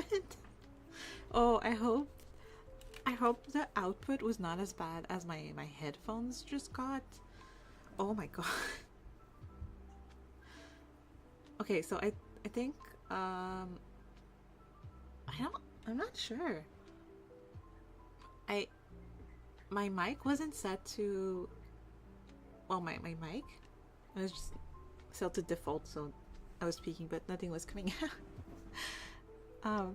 happened. Oh, I hope the output was not as bad as my headphones just got. Oh my god. Okay, so I think I'm not sure. My mic wasn't set to, well, my mic, it was just set to default, so I was speaking but nothing was coming out.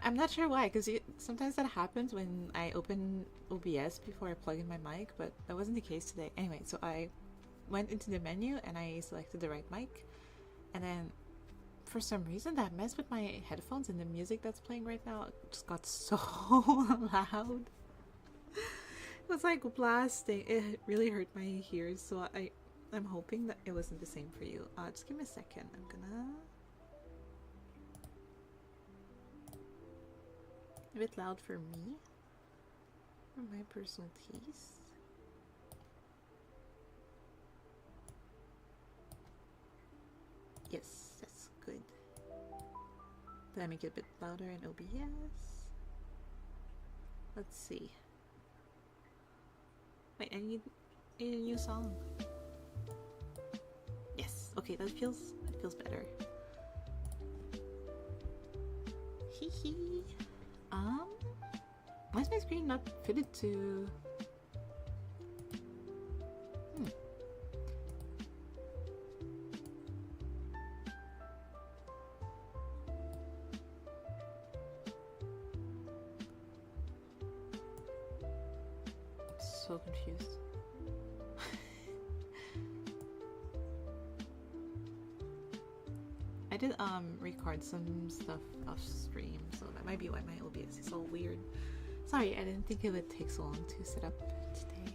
I'm not sure why, because sometimes that happens when I open OBS before I plug in my mic, but that wasn't the case today. Anyway, so I went into the menu and I selected the right mic, and then for some reason that messed with my headphones, and the music that's playing right now just got so loud. It was like blasting. It really hurt my ears, so I'm hoping that it wasn't the same for you. Just give me a second. I'm gonna a bit loud for me, for my personal taste. Yes, that's good. Did I make it a bit louder in OBS? Let's see. Wait, I need a new song. Yes, okay, that feels better. Hee hee. Why is my screen not fitted to? So confused. I did record some stuff off stream, so that might be why my OBS is all weird. Sorry, I didn't think it would take so long to set up today.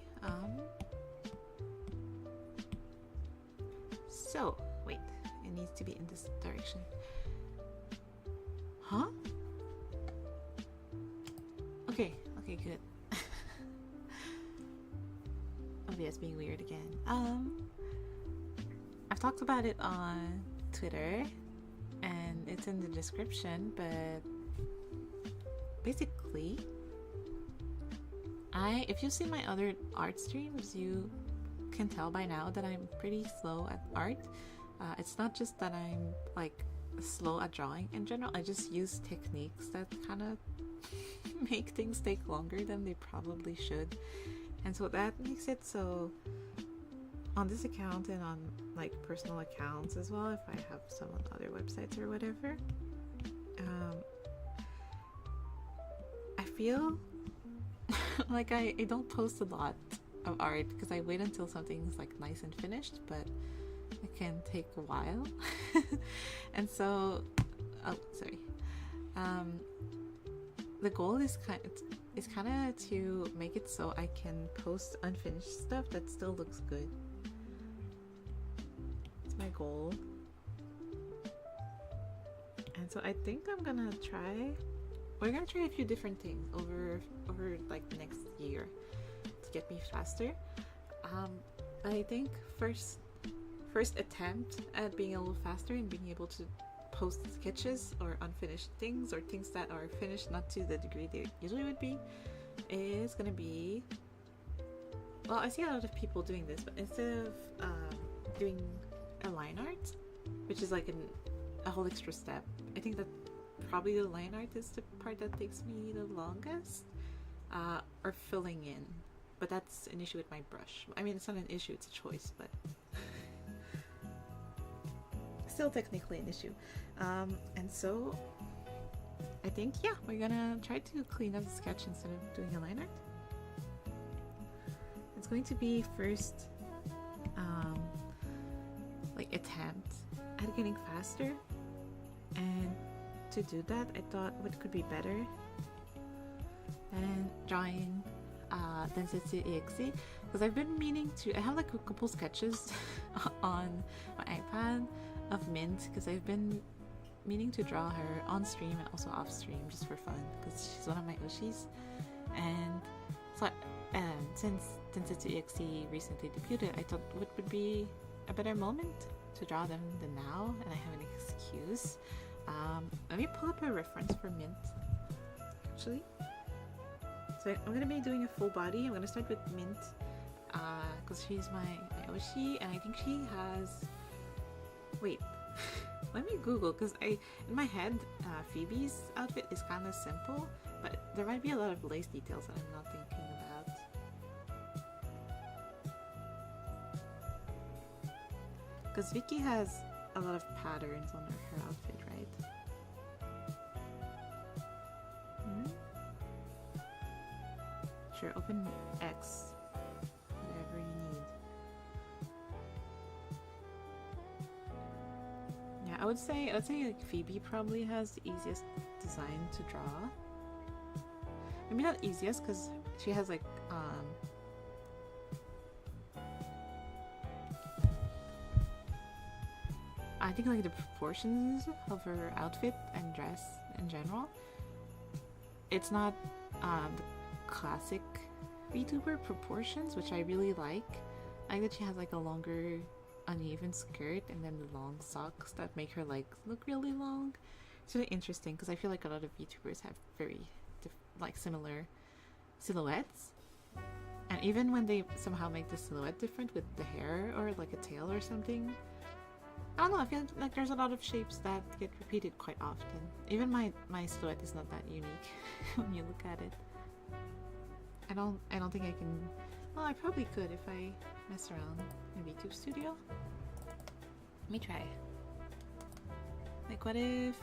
So wait, it needs to be in this direction. Huh? Okay, good. OBS being weird again. I've talked about it on Twitter and it's in the description, but basically if you've seen my other art streams, you can tell by now that I'm pretty slow at art. It's not just that I'm like slow at drawing in general, I just use techniques that kind of make things take longer than they probably should, and so that makes it so on this account and on like personal accounts as well, if I have some on other websites or whatever, I feel like I don't post a lot of art because I wait until something's like nice and finished, but it can take a while. And so the goal is kind of to make it so I can post unfinished stuff that still looks good. It's my goal. And so I think we're gonna try a few different things over like the next year to get me faster. I think first attempt at being a little faster and being able to post sketches or unfinished things, or things that are finished not to the degree they usually would be, is gonna be, well, I see a lot of people doing this, but instead of doing a line art, which is like a whole extra step, I think that probably the line art is the part that takes me the longest, or filling in, but that's an issue with my brush. I mean, it's not an issue, it's a choice, but still technically an issue. And so I think, yeah, we're gonna try to clean up the sketch instead of doing a line art. It's going to be first like attempt at getting faster, and to do that I thought what could be better than drawing densetsu.exe, because I've been meaning to, I have like a couple sketches on my iPad of Mint, because I've been meaning to draw her on stream and also off stream just for fun, because she's one of my Ushis. And so since densetsu.exe recently debuted, I thought what would be a better moment to draw them than now, and I have an excuse. Let me pull up a reference for Mint, actually. So I'm gonna be doing a full body. I'm gonna start with Mint, because she's my Oshi, and I think she has... Wait, let me Google, because in my head, Phoebe's outfit is kind of simple, but there might be a lot of lace details that I'm not thinking about. Because Vicky has a lot of patterns on her outfit, right? Sure, open X. Whatever you need. Yeah, I would say like Phoebe probably has the easiest design to draw. Maybe not easiest because she has like I think like the proportions of her outfit and dress in general. It's not the classic VTuber proportions, which I really like. I like that she has like a longer uneven skirt and then the long socks that make her legs look really long. It's really interesting because I feel like a lot of VTubers have very like similar silhouettes, and even when they somehow make the silhouette different with the hair or like a tail or something, I don't know, I feel like there's a lot of shapes that get repeated quite often. Even my silhouette is not that unique when you look at it. I don't think I can... Well, I probably could if I mess around in VTube Studio. Let me try. Like, what if...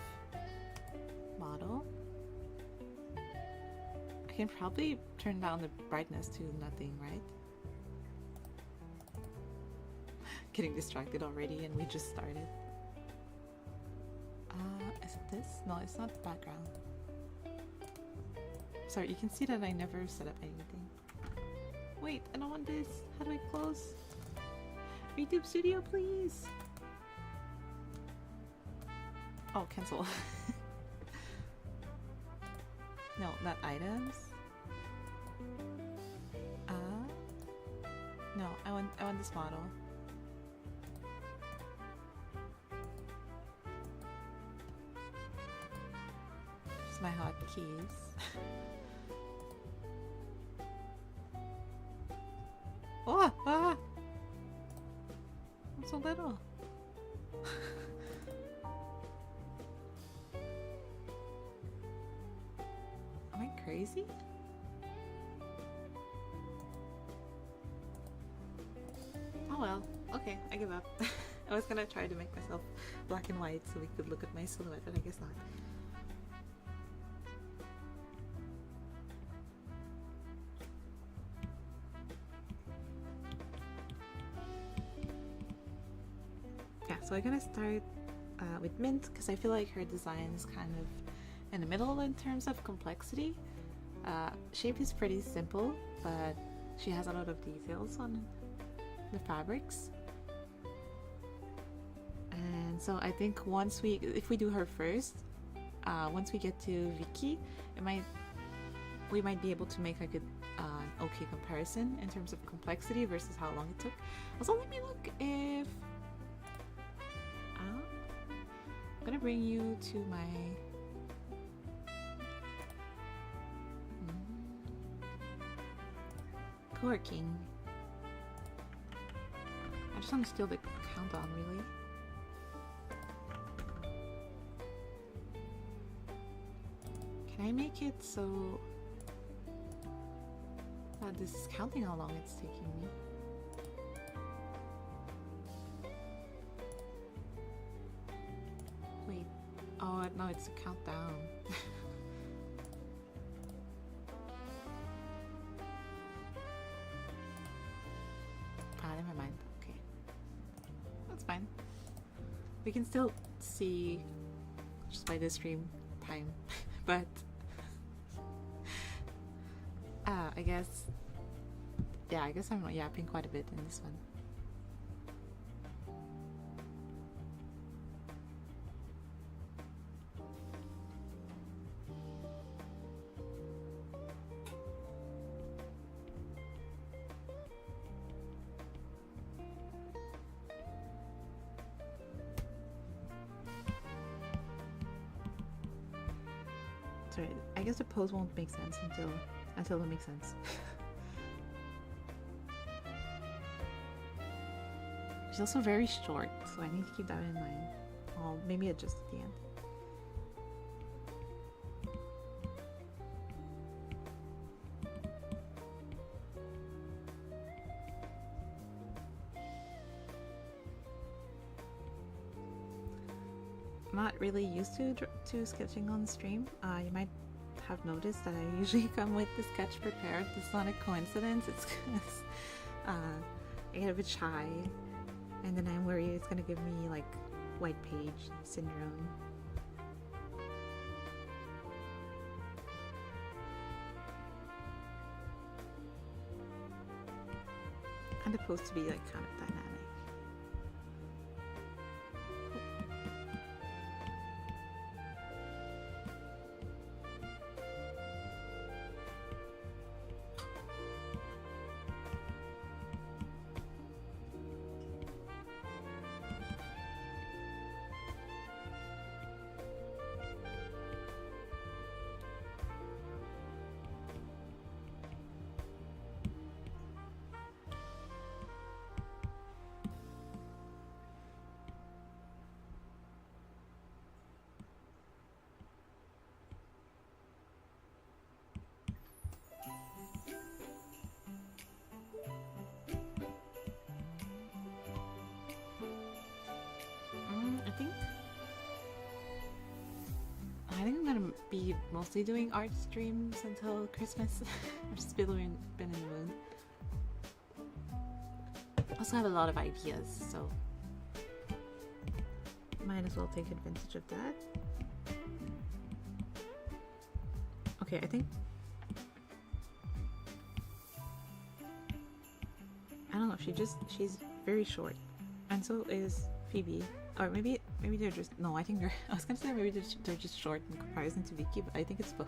Model? I can probably turn down the brightness to nothing, right? Getting distracted already and we just started. Is it this? No, it's not the background. Sorry, you can see that I never set up anything. Wait, I don't want this. How do I close? VTube Studio, please! Oh, cancel. No, not items. No, I want this model. My hotkeys. Oh! Ah! I'm so little. Am I crazy? Oh well. Okay, I give up. I was gonna try to make myself black and white so we could look at my silhouette, but I guess not. So I'm gonna start with Mint because I feel like her design is kind of in the middle in terms of complexity. Shape is pretty simple, but she has a lot of details on the fabrics. And so I think if we do her first, once we get to Vicky, we might be able to make like an okay comparison in terms of complexity versus how long it took. Also, let me look if I'm gonna bring you to my KoyoriKei. I just want to steal the countdown, really. Can I make it so that this is counting how long it's taking me? Wait. Oh, no, it's a countdown. Never mind. Okay. That's fine. We can still see just by the stream time. But I guess I'm yapping quite a bit in this one. Sorry, I guess the pose won't make sense until it makes sense. She's also very short, so I need to keep that in mind. I'll maybe adjust at the end. I'm not really used to sketching on stream. You might have noticed that I usually come with the sketch prepared. It's not a coincidence. It's because I get a bit shy, and then I'm worried it's gonna give me like white page syndrome. I'm supposed to be like kind of dynamic. I think I'm gonna be mostly doing art streams until Christmas. I've just been in the mood. Also have a lot of ideas, so might as well take advantage of that. Okay, I think I don't know, she's very short. And so is Phoebe. Or maybe they're just no, I think they're I was gonna say maybe they're just short in comparison to Vicky, but I think it's both.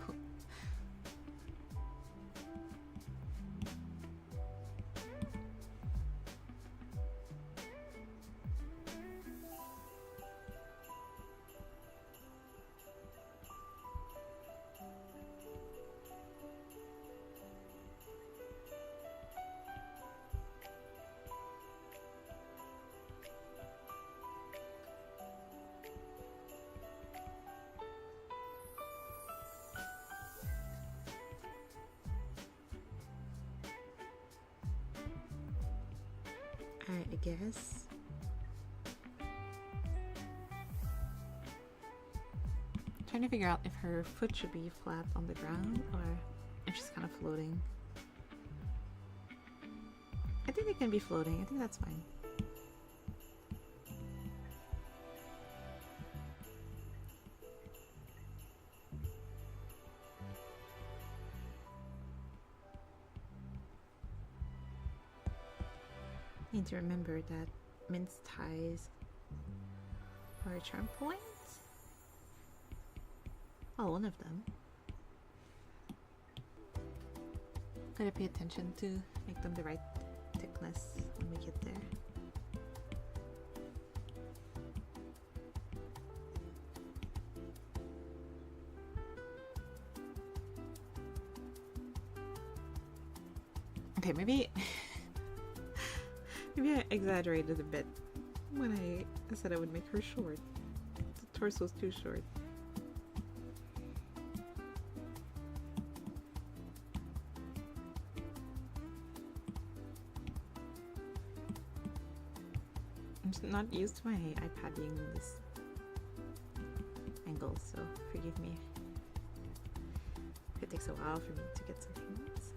I guess. Trying to figure out if her foot should be flat on the ground or if she's kind of floating. I think it can be floating. I think that's fine. Need to remember that mince ties are a charm point. Oh, one of them. Gotta pay attention to make them the right thickness when we get there. Okay, maybe maybe I exaggerated a bit when I said I would make her short. The torso's too short. I'm just not used to my iPad being in this angle, so forgive me if it takes a while for me to get some things.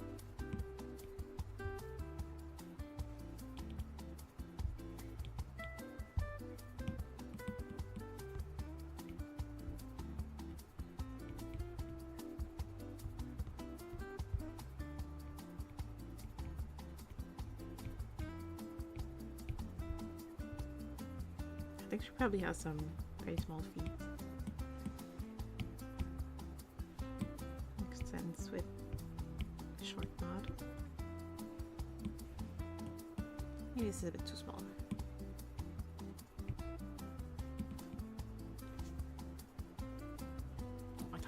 I think she probably has some very small feet. Makes sense with a short nod. Maybe this is a bit too small. I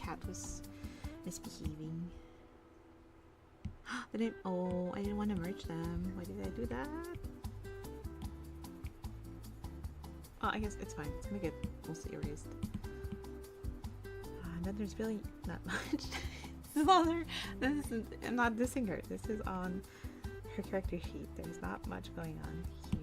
cat was misbehaving. Oh, I didn't want to merge them. Why did I do that? Oh, I guess it's fine. It's gonna get mostly erased. And then there's really not much. This is on her. I'm not dissing her. This is on her character sheet. There's not much going on here.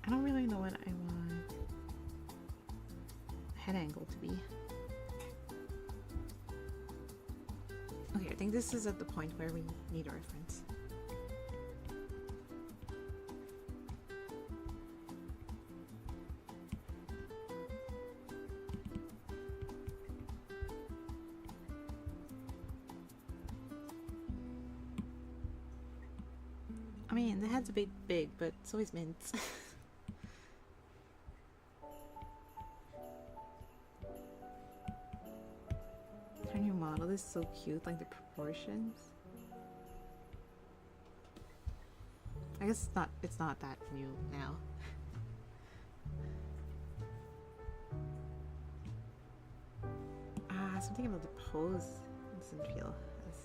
I don't really know what I want the head angle to be. Okay, I think this is at the point where we need a reference. I mean, the head's a bit big, but so is Mint's. Her new model is so cute, like the proportions. I guess it's not that new now. Something about the pose doesn't feel as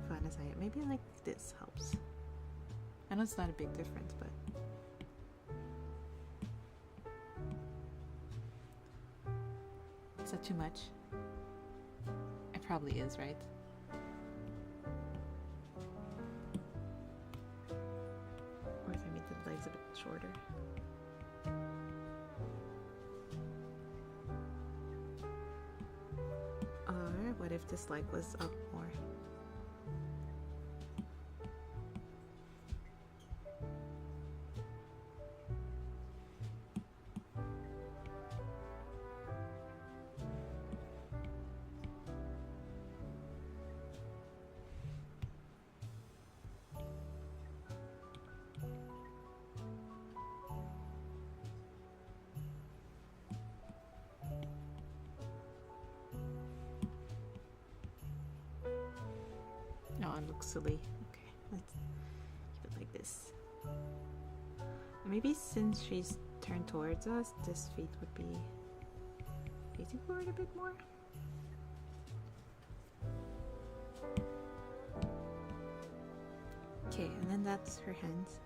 fun as maybe like this helps. I know it's not a big difference, but is that too much? It probably is, right? Or if I made the legs a bit shorter. Or what if this leg was up more? No, it looks silly. Okay, let's keep it like this. Maybe since she's turned towards us, this feet would be facing forward a bit more. Okay, and then that's her hands.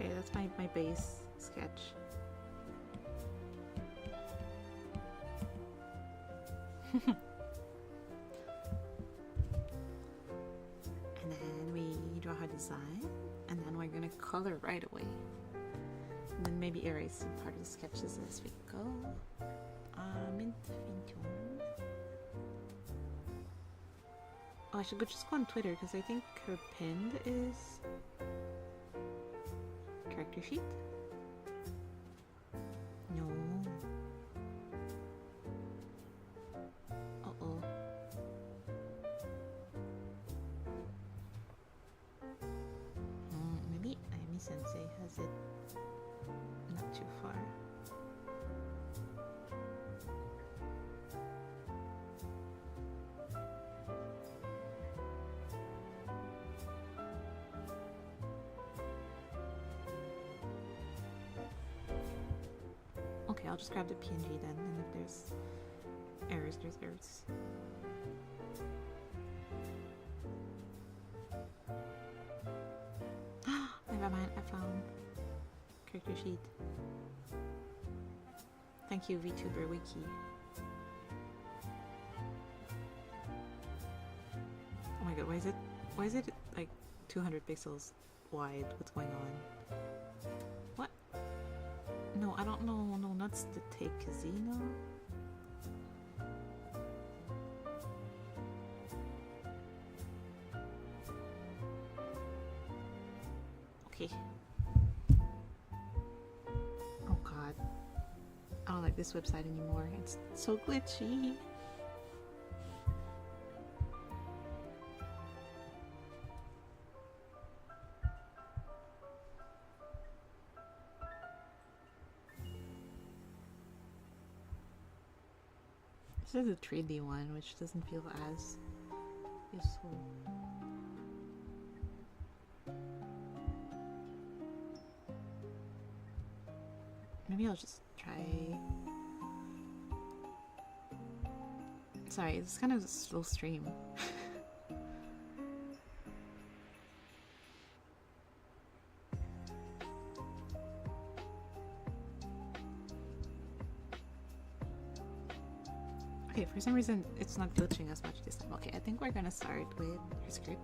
Okay, that's my base sketch. And then we draw her design, and then we're gonna color right away. And then maybe erase some part of the sketches as we go. Oh, I should just go on Twitter because I think her pinned is character sheet? No. Uh-oh. Maybe Ayami Sensei has it not too far. Okay, I'll just grab the PNG then, and if there's errors, there's errors. Never mind, I found character sheet. Thank you, VTuber Wiki. Oh my god, why is it like 200 pixels wide. What's going on? What? No, I don't know. No, not the take casino. Okay. Oh god. I don't like this website anymore. It's so glitchy. This is a 3D one, which doesn't feel as useful. Maybe I'll just try. Sorry, it's kind of a slow stream. Okay, for some reason it's not glitching as much this time. Okay, I think we're gonna start with her script.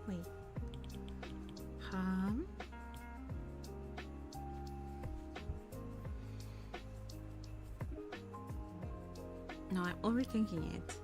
Wait. No, I'm overthinking it.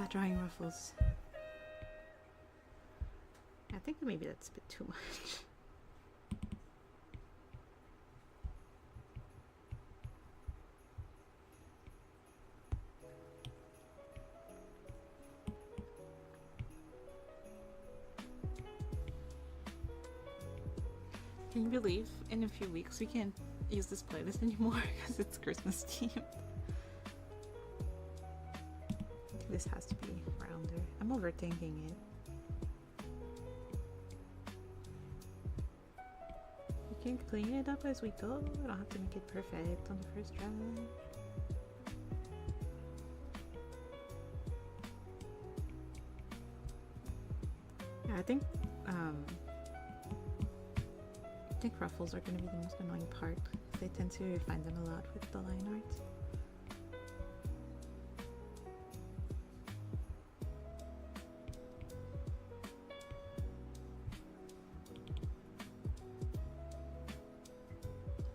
Drawing ruffles. I think maybe that's a bit too much. Can you believe in a few weeks we can't use this playlist anymore because it's Christmas themed? This has to be rounder. I'm overthinking it. We can clean it up as we go. I don't have to make it perfect on the first try. Yeah, I think ruffles are going to be the most annoying part. They tend to find them a lot with the line art.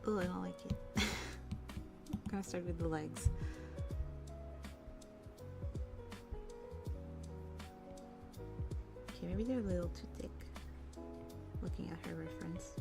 Oh, I don't like it. I'm gonna start with the legs. Okay, maybe they're a little too thick. Looking at her reference.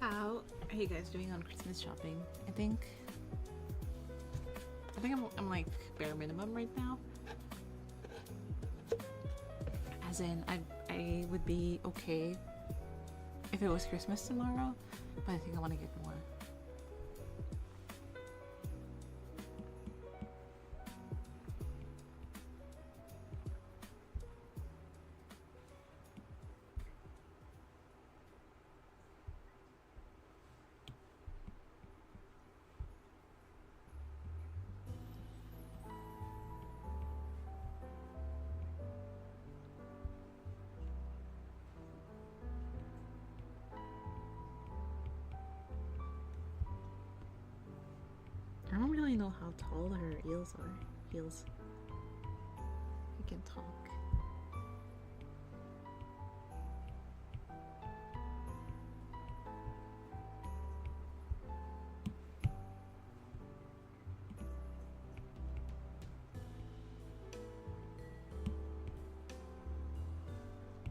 How are you guys doing on Christmas shopping? I think I'm like bare minimum right now. As in, I would be okay if it was Christmas tomorrow, but I think I want to get more. I don't really know how tall her heels are. Heels. I can talk.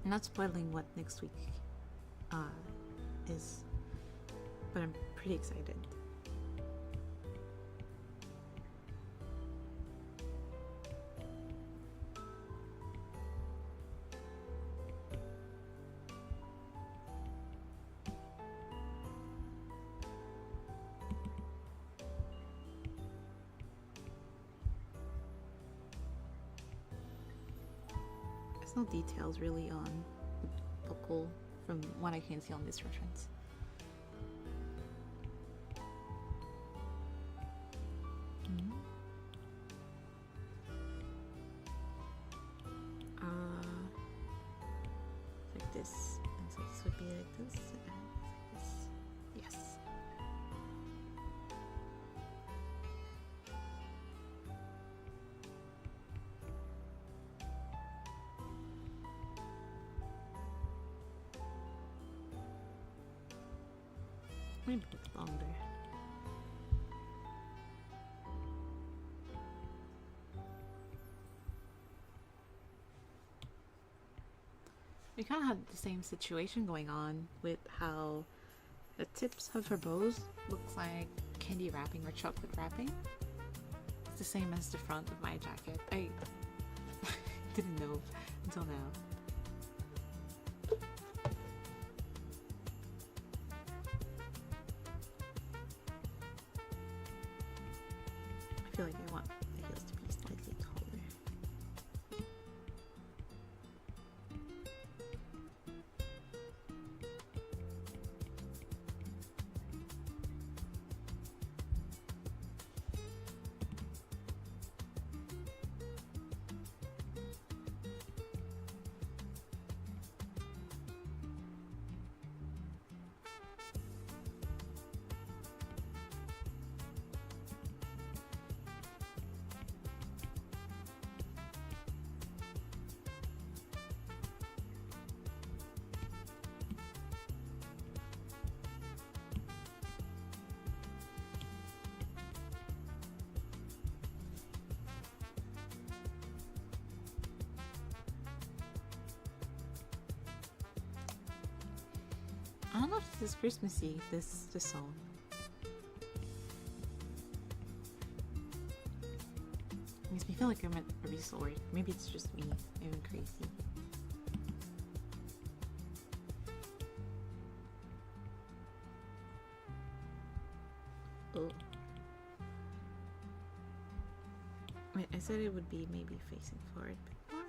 I'm not spoiling what next week is, but I'm pretty excited. There's no details really on the buckle from what I can see on this reference. Like this, and so this would be like this, and this. Yes. Maybe a bit longer. We kind of had the same situation going on with how the tips of her bows looks like candy wrapping or chocolate wrapping. It's the same as the front of my jacket. I didn't know until now. I feel like I want the heels to be slightly taller. I don't know if this is Christmassy, this song. It makes me feel like I'm at a resort. Maybe it's just me. I'm crazy. Oh. Wait, I said it would be maybe facing forward a bit more.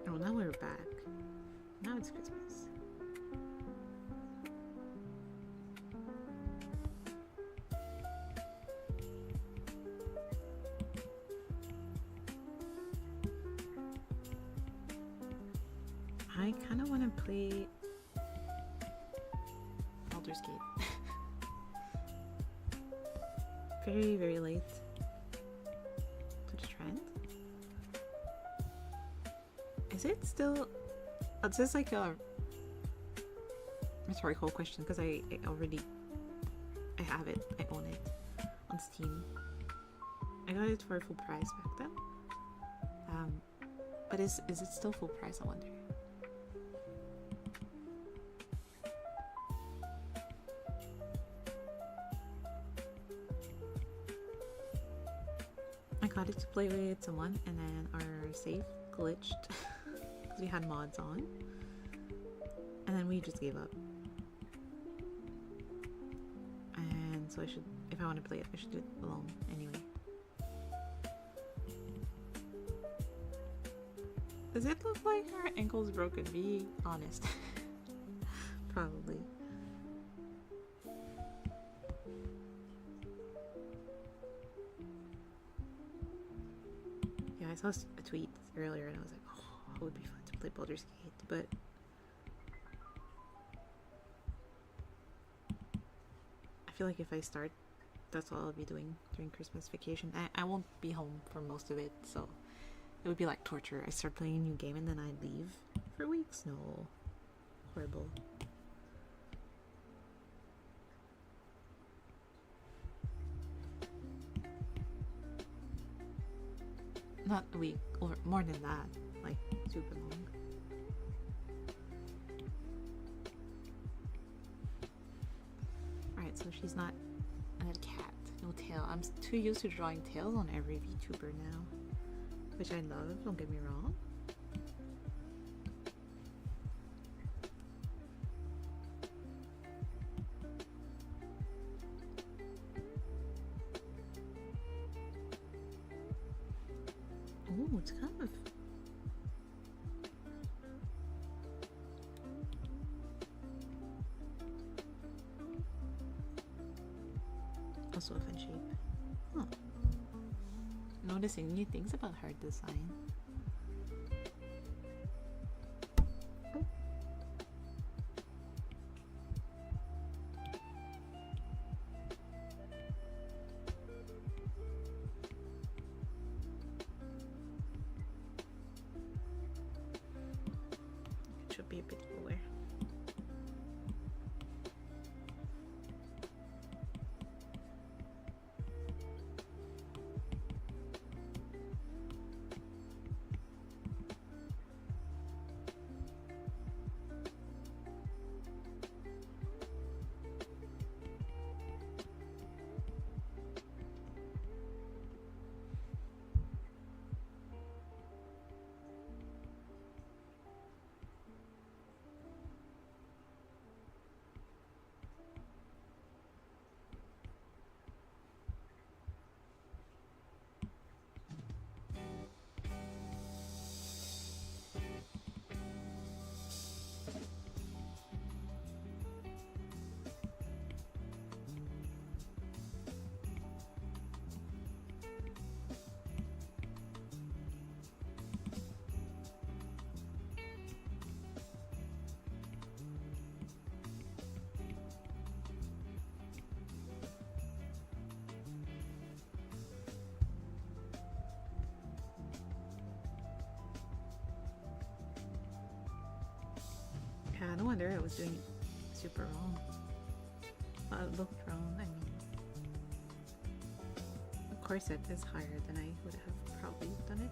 Oh, now we're back. Now it's Christmas. I kind of want to play very, very late to the trend. Is it still... It's just like a rhetorical question because I have it. I own it on Steam. I got it for full price back then. But is it still full price, I wonder? I got it to play with someone and then our save glitched because we had mods on. And then we just gave up. And so I should, if I want to play it, I should do it alone anyway. Does it look like our ankle's broken? Be honest. Probably. Yeah, I saw a tweet earlier and I was like, oh, it would be fun to play Baldur's Gate, but I feel like if I start, that's all I'll be doing during Christmas vacation. I won't be home for most of it, so it would be like torture. I start playing a new game and then I leave for weeks. No. Horrible. Not a week, or more than that. Like, super long. Alright, so she's not a cat. No tail. I'm too used to drawing tails on every VTuber now. Which I love, don't get me wrong. Oh, it's kind of... also a fun shape. Huh. Noticing new things about her design. It should be a bit cooler. Yeah, no wonder I was doing it super wrong. It looked wrong, I mean. The corset is higher than I would have probably done it.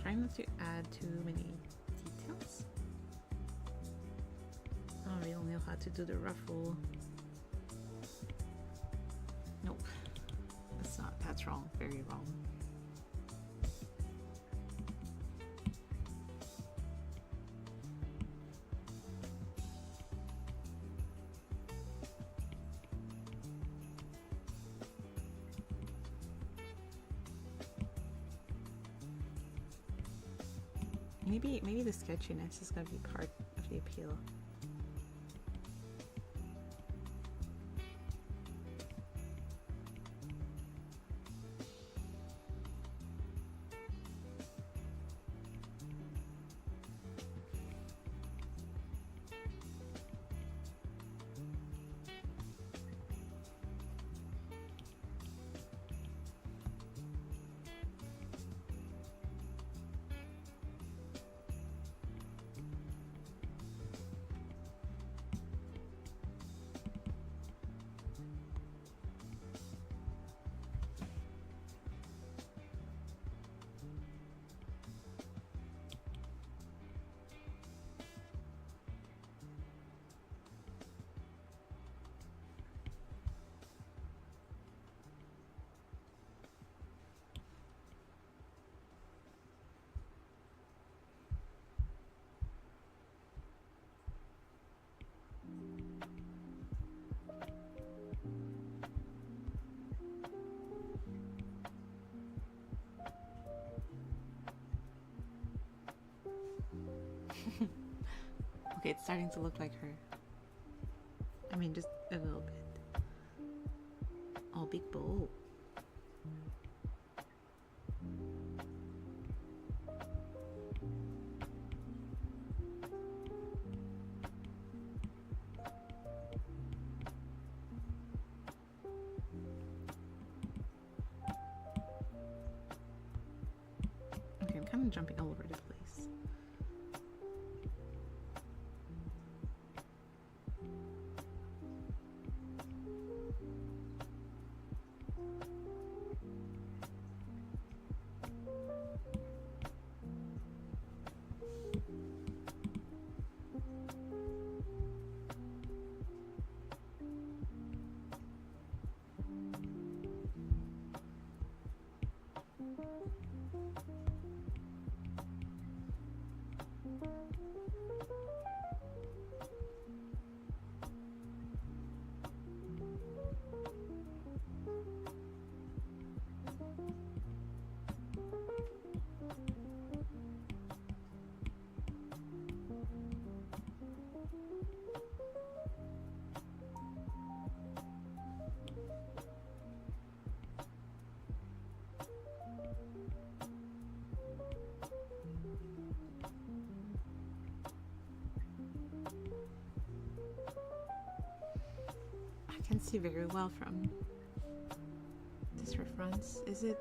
Trying not to add too many details. I don't really know how to do the ruffle. Nope. That's wrong. Very wrong. Maybe the sketchiness is gonna be part of the appeal. Okay, it's starting to look like her. I mean, just a little bit. Oh, big bowl. Okay, I'm kind of jumping all over the place. I can see very well from this reference. Is it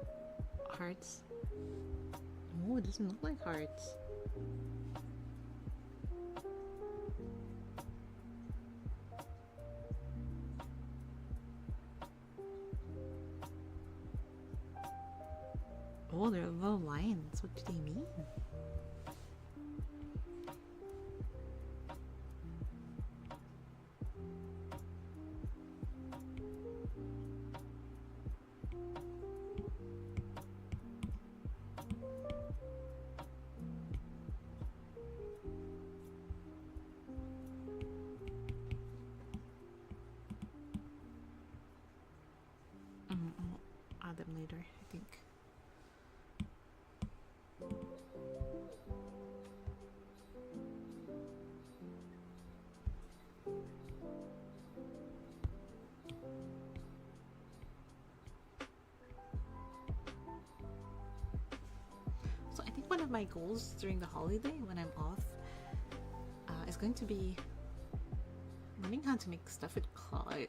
hearts? Oh, it doesn't look like hearts. Oh, they're little lines. What do they mean? I'll add them later, I think. So I think one of my goals during the holiday when I'm off is going to be learning how to make stuff with clay.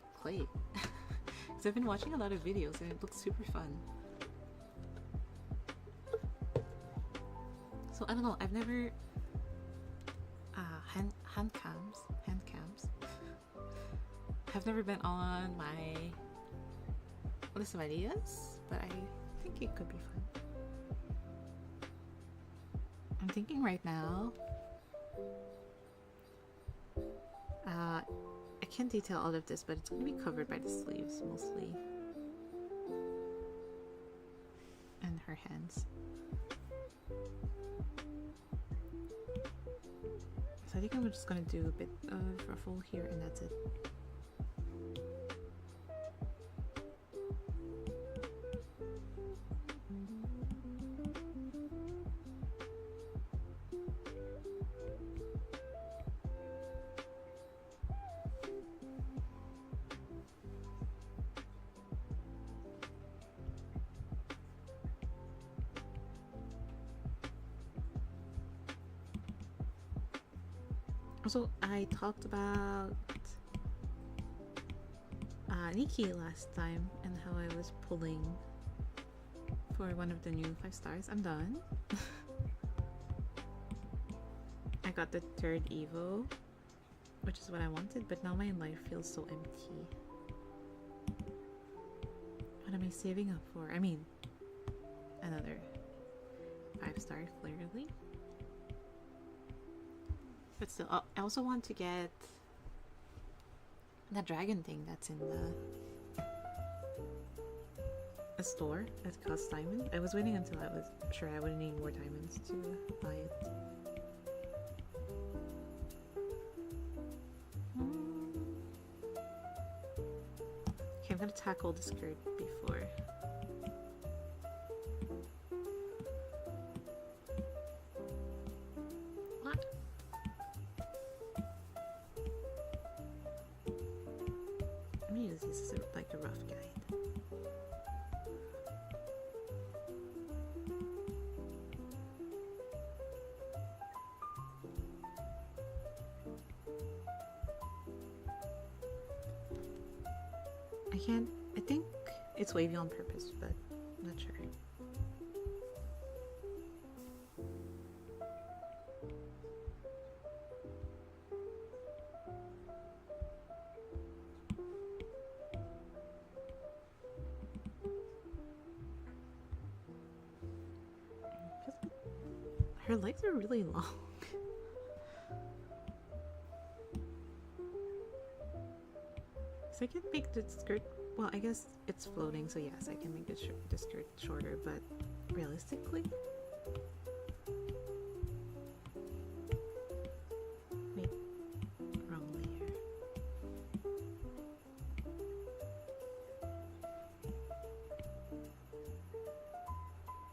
Because I've been watching a lot of videos and it looks super fun. So I don't know, I've never hand cams. I've never been on my list of ideas, but I think it could be fun. I'm thinking right now, I can't detail all of this, but it's going to be covered by the sleeves mostly. And her hands. So I think I'm just going to do a bit of ruffle here and that's it. Also, I talked about Nikki last time and how I was pulling for one of the new 5 stars. I'm done. I got the 3rd Evo, which is what I wanted, but now my life feels so empty. What am I saving up for? I mean, another 5 star clearly. But still, I also want to get that dragon thing that's in the store at Cost Diamond. I was waiting until I was sure I wouldn't need more diamonds to buy it. Okay, I'm gonna tackle the skirt before. this is like a rough guide. I think it's wavy on purpose, but I'm not sure. Her legs are really long. So I can make the skirt, well, I guess it's floating, so yes, I can make the skirt shorter, but realistically? Wait, wrong layer.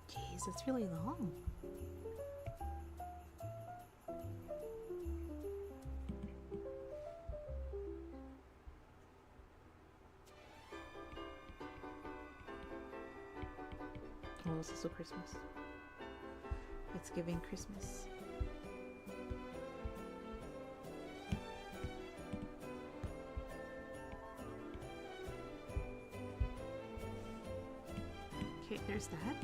Jeez, it's really long. Oh, it's also Christmas. It's giving Christmas. Okay, there's that.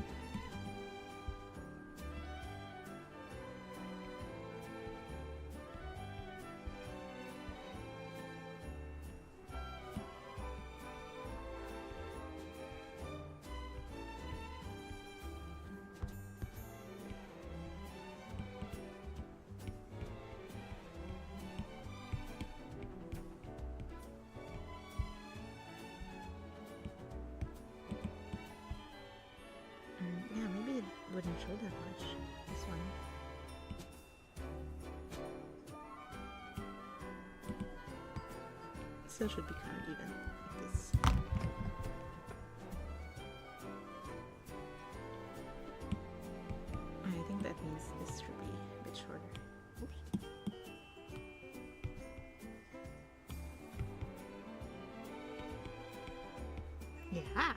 Yeah, maybe it wouldn't show that much. This one. Still should be kind of even, like this. I think that means this should be a bit shorter. Oops. Yeah!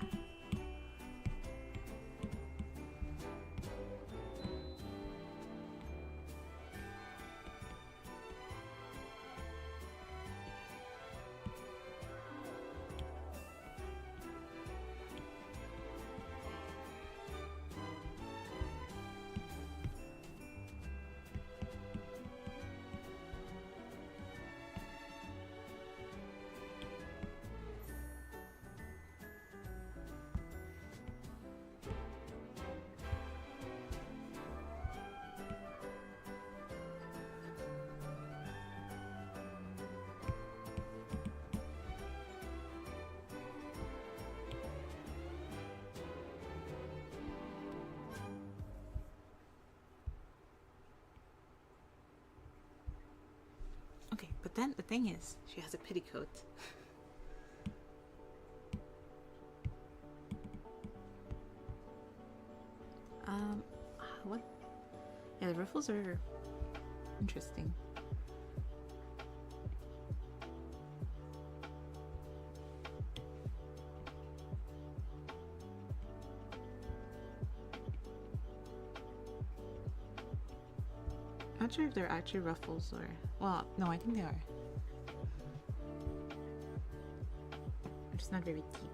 Okay, but then the thing is, she has a petticoat. What? Yeah, the ruffles are interesting. I'm not sure if they're actually ruffles or... Well, no, I think they are. They're just not very deep.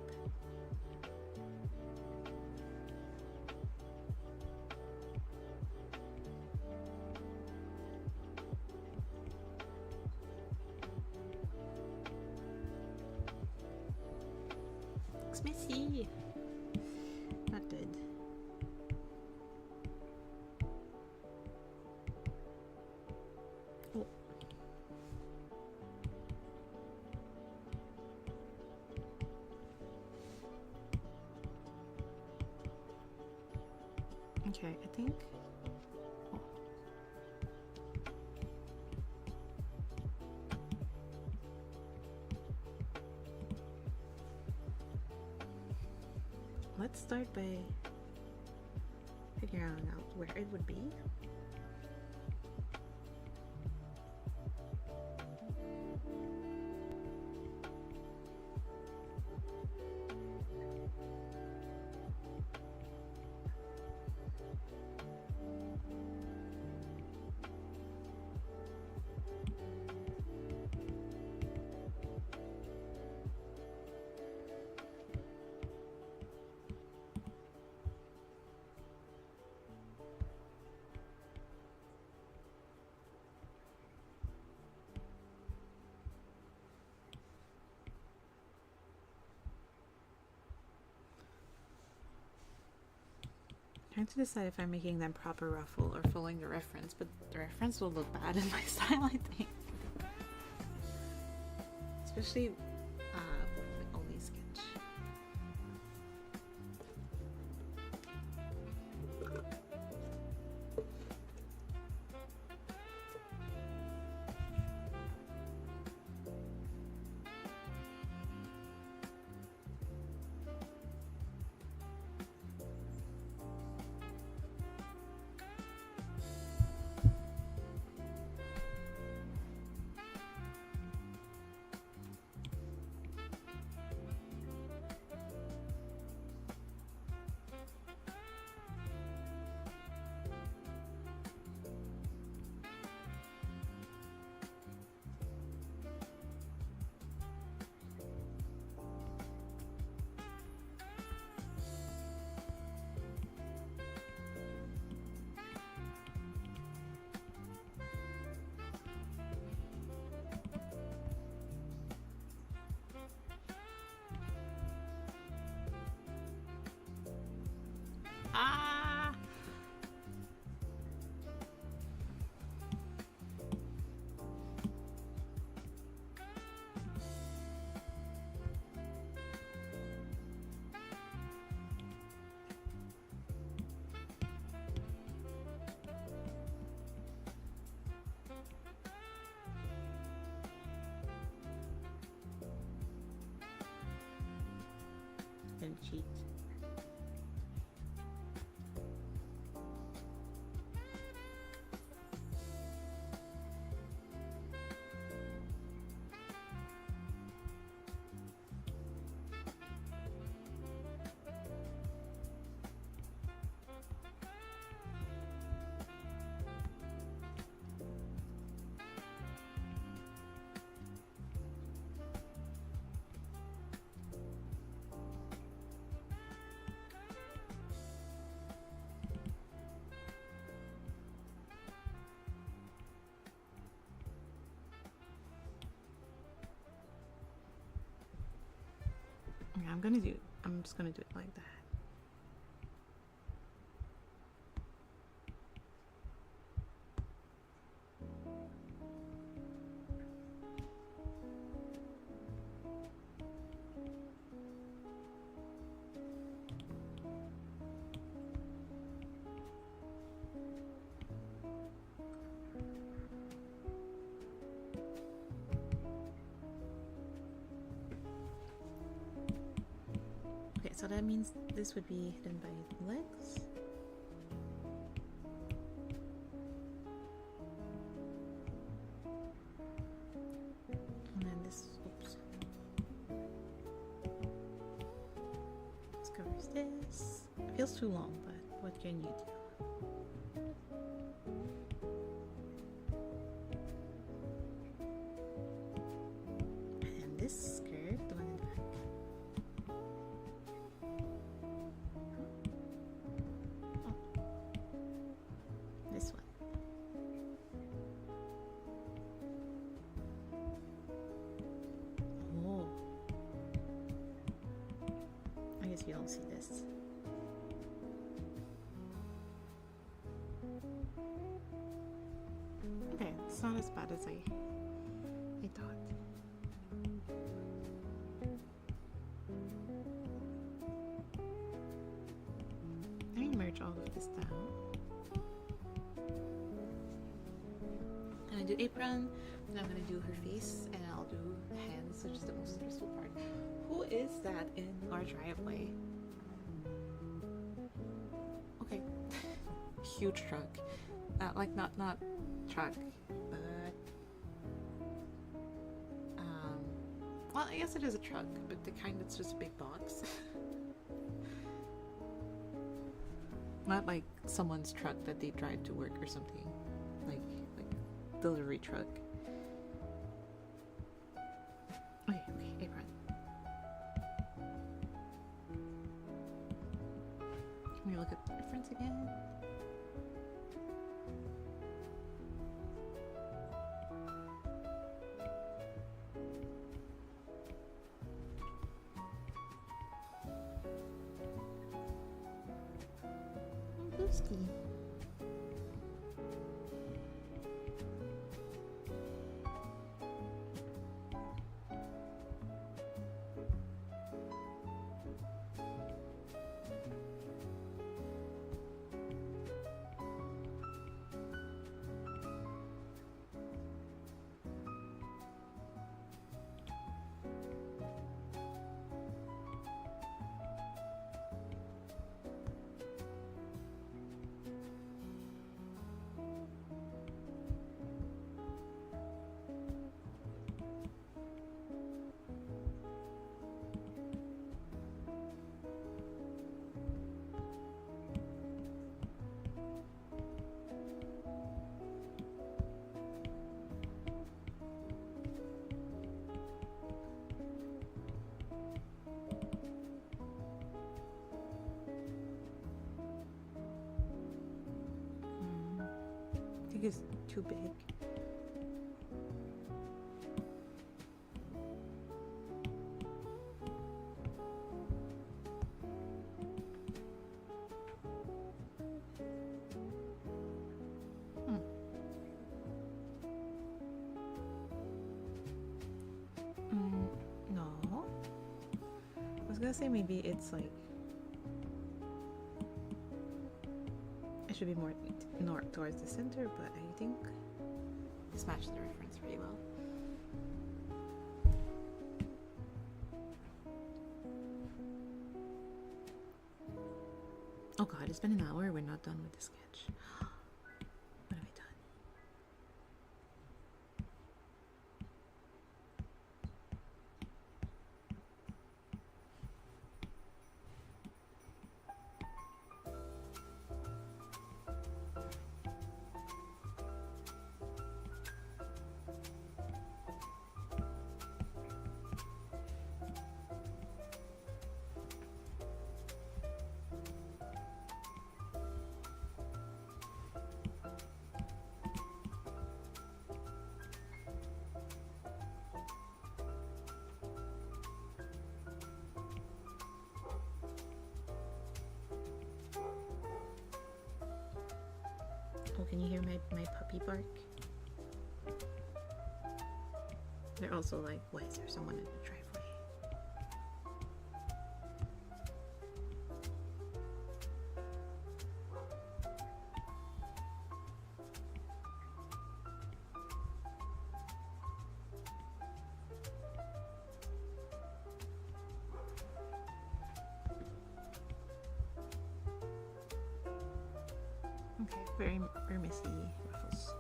Looks messy. Not good. Oh. Okay, I think... Oh. Let's start by figuring out where it would be. trying to decide if I'm making them proper ruffle or following the reference, but the reference will look bad in my style, I think. Especially with my only sketch. Ah! Don't cheat. Yeah, I'm just gonna do it like that. Okay, so that means this would be hidden by legs. And then this, oops. This covers this. It feels too long, but what can you do? And this skirt, the one in the back. This one. Oh. I guess you don't see this. Okay, it's not as bad as I thought. Let me merge all of this down. I'm gonna do apron, then I'm gonna do her face, and I'll do hands, which is the most stressful part. Who is that in our driveway? Okay. Huge truck. Like not truck, but well, I guess it is a truck, but the kind that's just a big box. Not like someone's truck that they drive to work or something. Like delivery truck. Okay, apron. Can we look at the difference again? Risky. I think it's too big. No. I was gonna say maybe it's like it should be more north towards the center, but I think this matches the reference pretty well. Oh god, it's been an hour. We're not done with the sketch. What have I done? Oh, can you hear my puppy bark? They're also like, why is there someone in the driveway? Okay, very messy ruffles.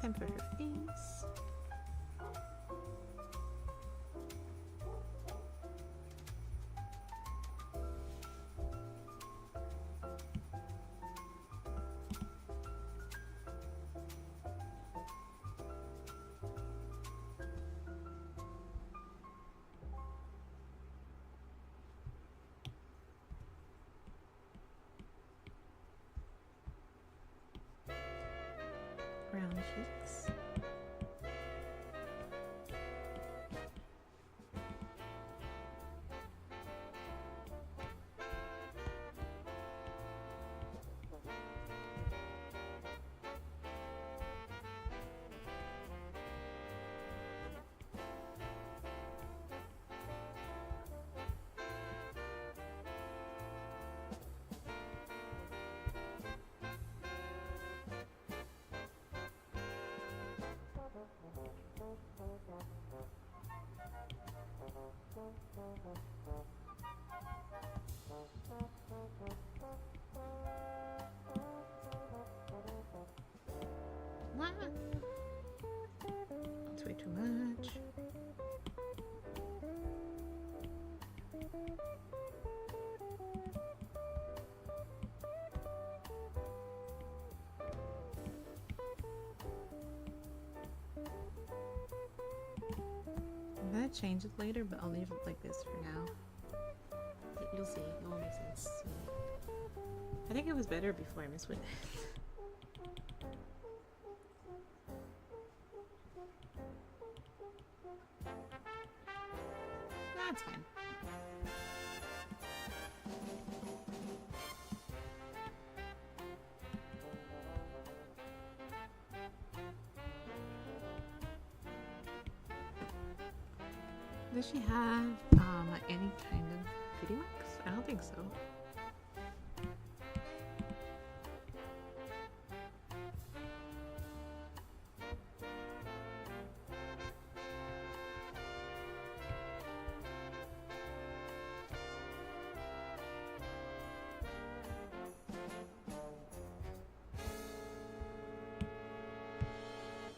Time for her face. Round cheeks. That's way too much. That might change it later, but I'll leave it like this for now. You'll see. It will make sense. I think it was better before I messed with it. That's fine. Does she have any kind of video works? I don't think so.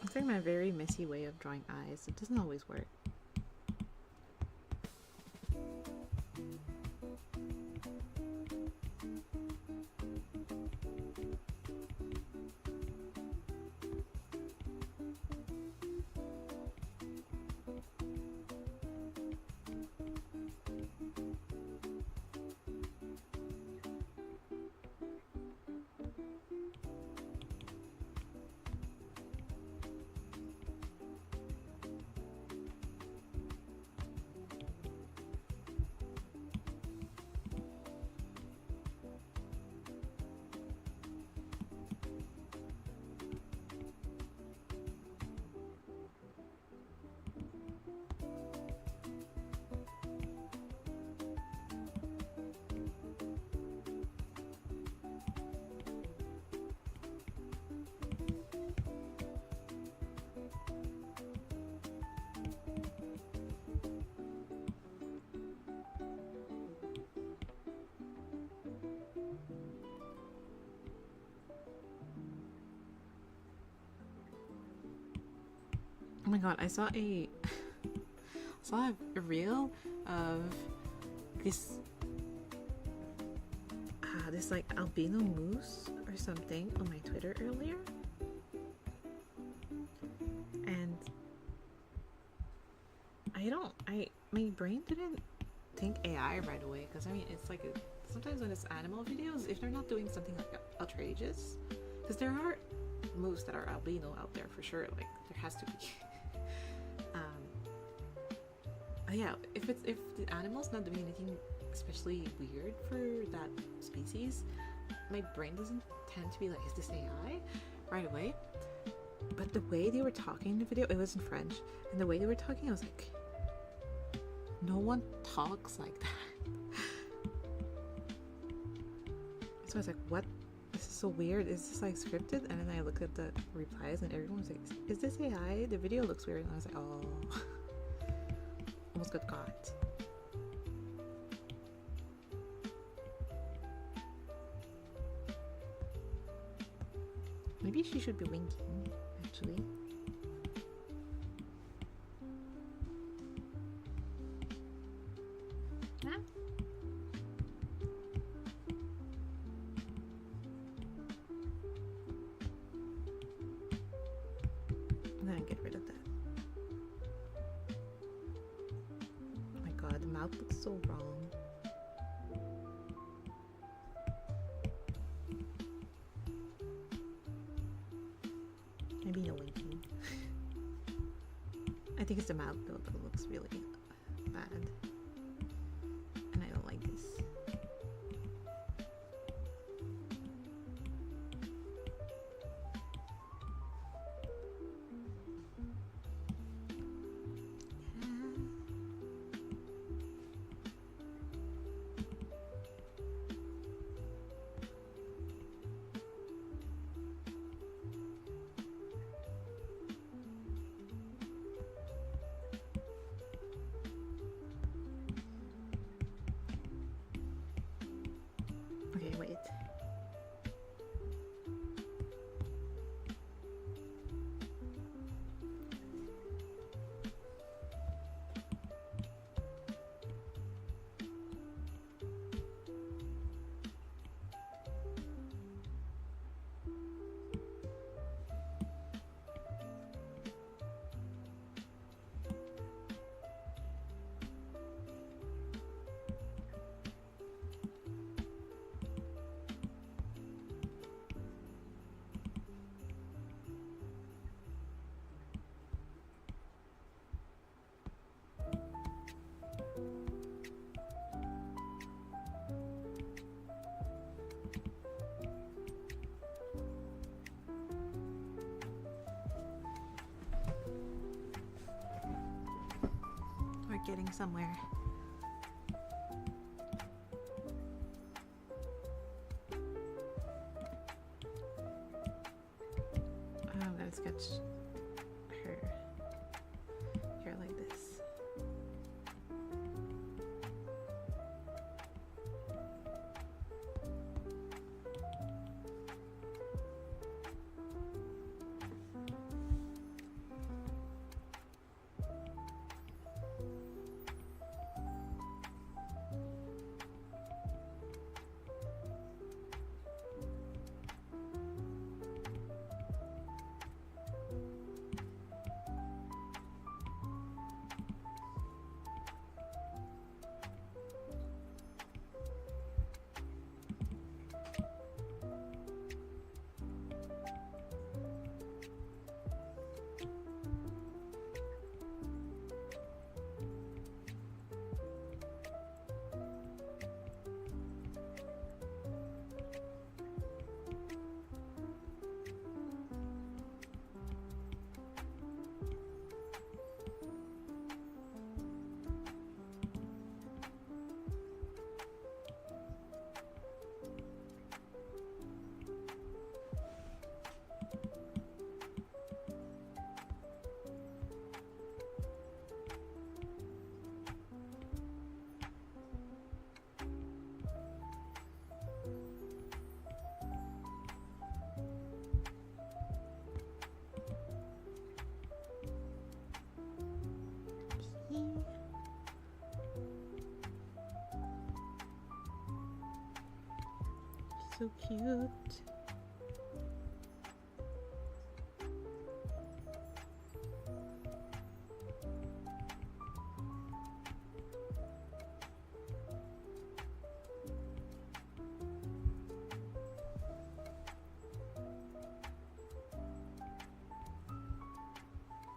It's like my very messy way of drawing eyes. It doesn't always work. Oh my god, I saw a reel of this this like albino moose or something on my Twitter earlier, and my brain didn't think AI right away, because I mean it's like sometimes when it's animal videos, if they're not doing something like outrageous, because there are moose that are albino out there for sure, like there has to be. Yeah, if the animal's not doing anything especially weird for that species, my brain doesn't tend to be like, is this AI right away? But the way they were talking in the video, it was in French, and the way they were talking, I was like, no one talks like that. So I was like, what? This is so weird. Is this like scripted? And then I looked at the replies, and everyone was like, is this AI? The video looks weird. And I was like, oh. Almost got caught. Maybe she should be winking, actually. Huh? And then get rid of that. The mouth looks so wrong. Maybe no winking. I think it's the mouth though that looks really bad. And I don't like this. getting somewhere. I'm gonna sketch her hair like this. So cute.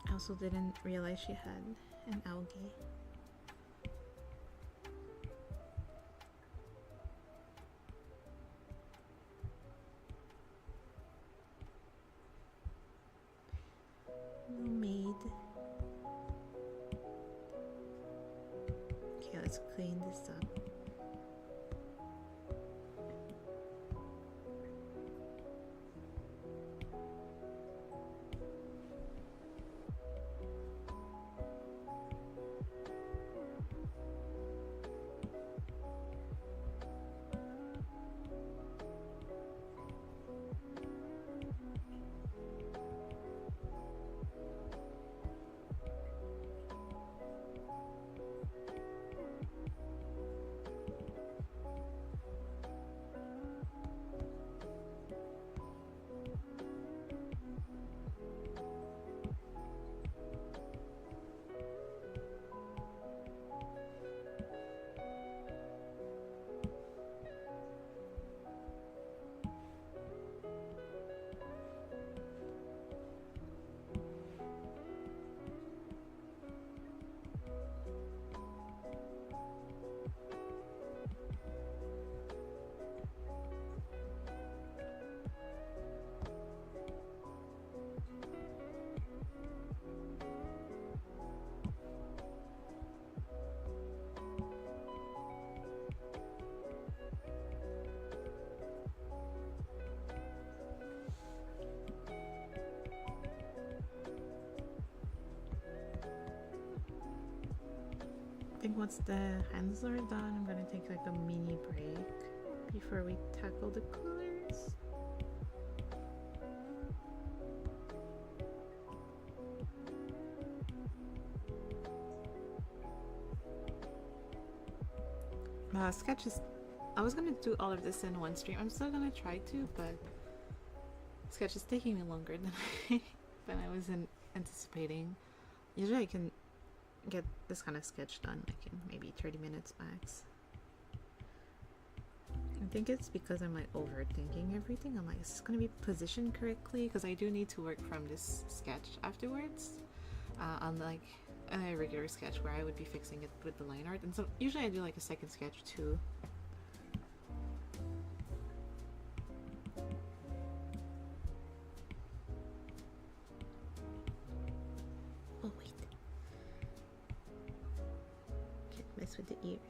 I also didn't realize she had an algae. Okay, let's clean this up. I think once the hands are done, I'm gonna take like a mini break before we tackle the colors. Sketches. I was gonna do all of this in one stream. I'm still gonna try to, but Sketch is taking me longer than I was anticipating. Usually I can get this kind of sketch done like in maybe 30 minutes max. I think it's because I'm like overthinking everything. I'm like, is this gonna be positioned correctly? Because I do need to work from this sketch afterwards, unlike a regular sketch where I would be fixing it with the line art. And so usually I do like a second sketch too. Oh wait. this with the ears.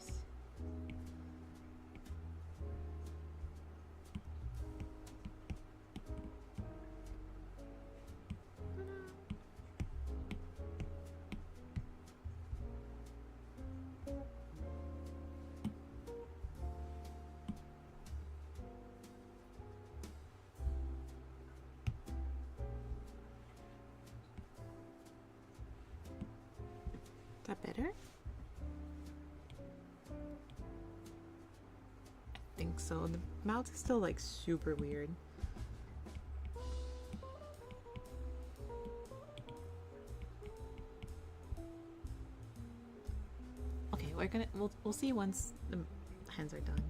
Is that better? I think so. The mouth is still like super weird. Okay, we'll see once the hands are done.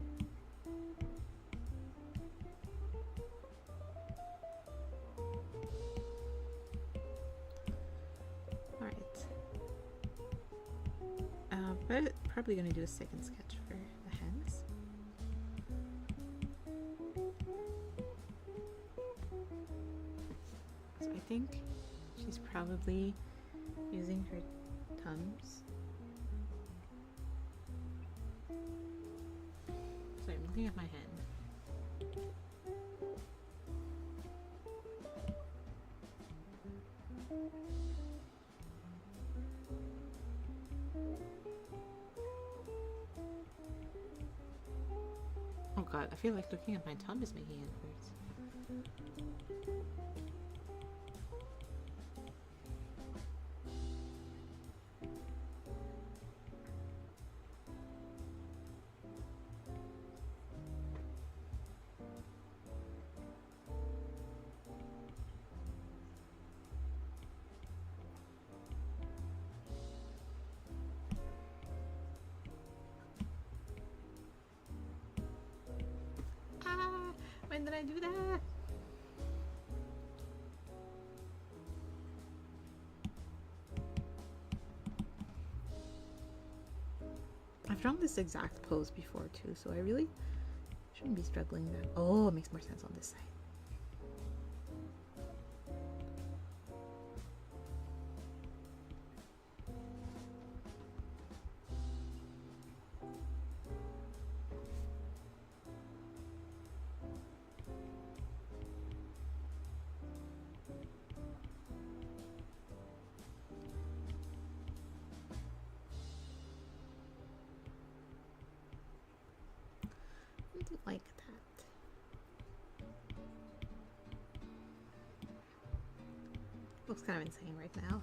But probably gonna do a second sketch for the hands. So I think she's probably using her thumbs. So I'm looking at my hand. Oh god, I feel like looking at my thumb is making it hurt. When did I do that? I've drawn this exact pose before too, so I really shouldn't be struggling that. Oh, it makes more sense on this side. Like that. Looks kind of insane right now.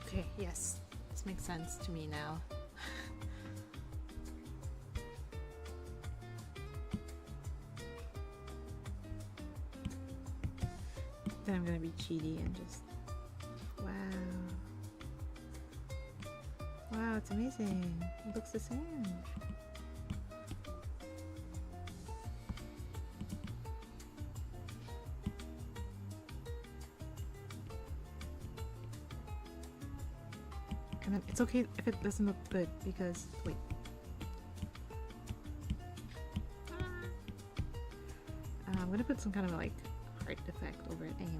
Okay, yes, this makes sense to me now. Then I'm gonna be cheaty and just, wow. Wow, it's amazing. It looks the same. And then it's okay if it doesn't look good because, wait. I'm gonna put some kind of like heart effect over it anyway.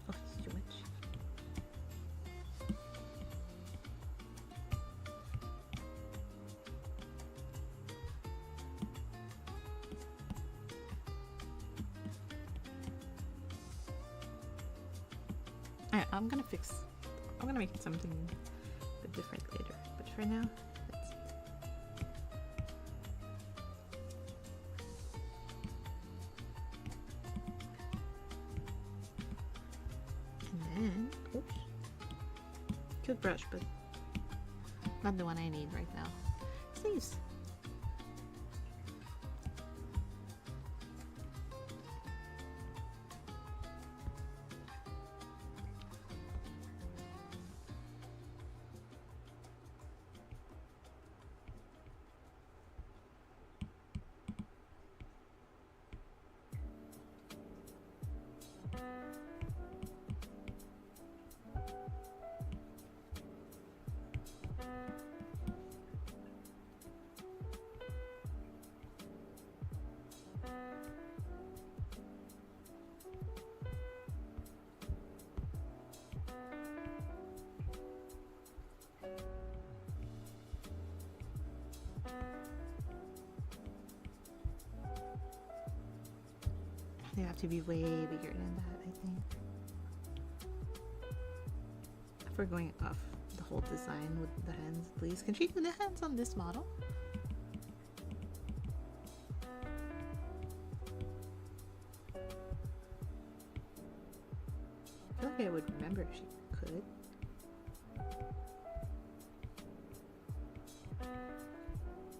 Oh, it's too much. I'm gonna make something a bit different later, but for now, that's it. And then, oops, cute brush, but not the one I need right now. Sleeves. They have to be way bigger than that, I think. If we're going off the whole design with the hands, please. Can she do the hands on this model? I feel like I would remember if she could.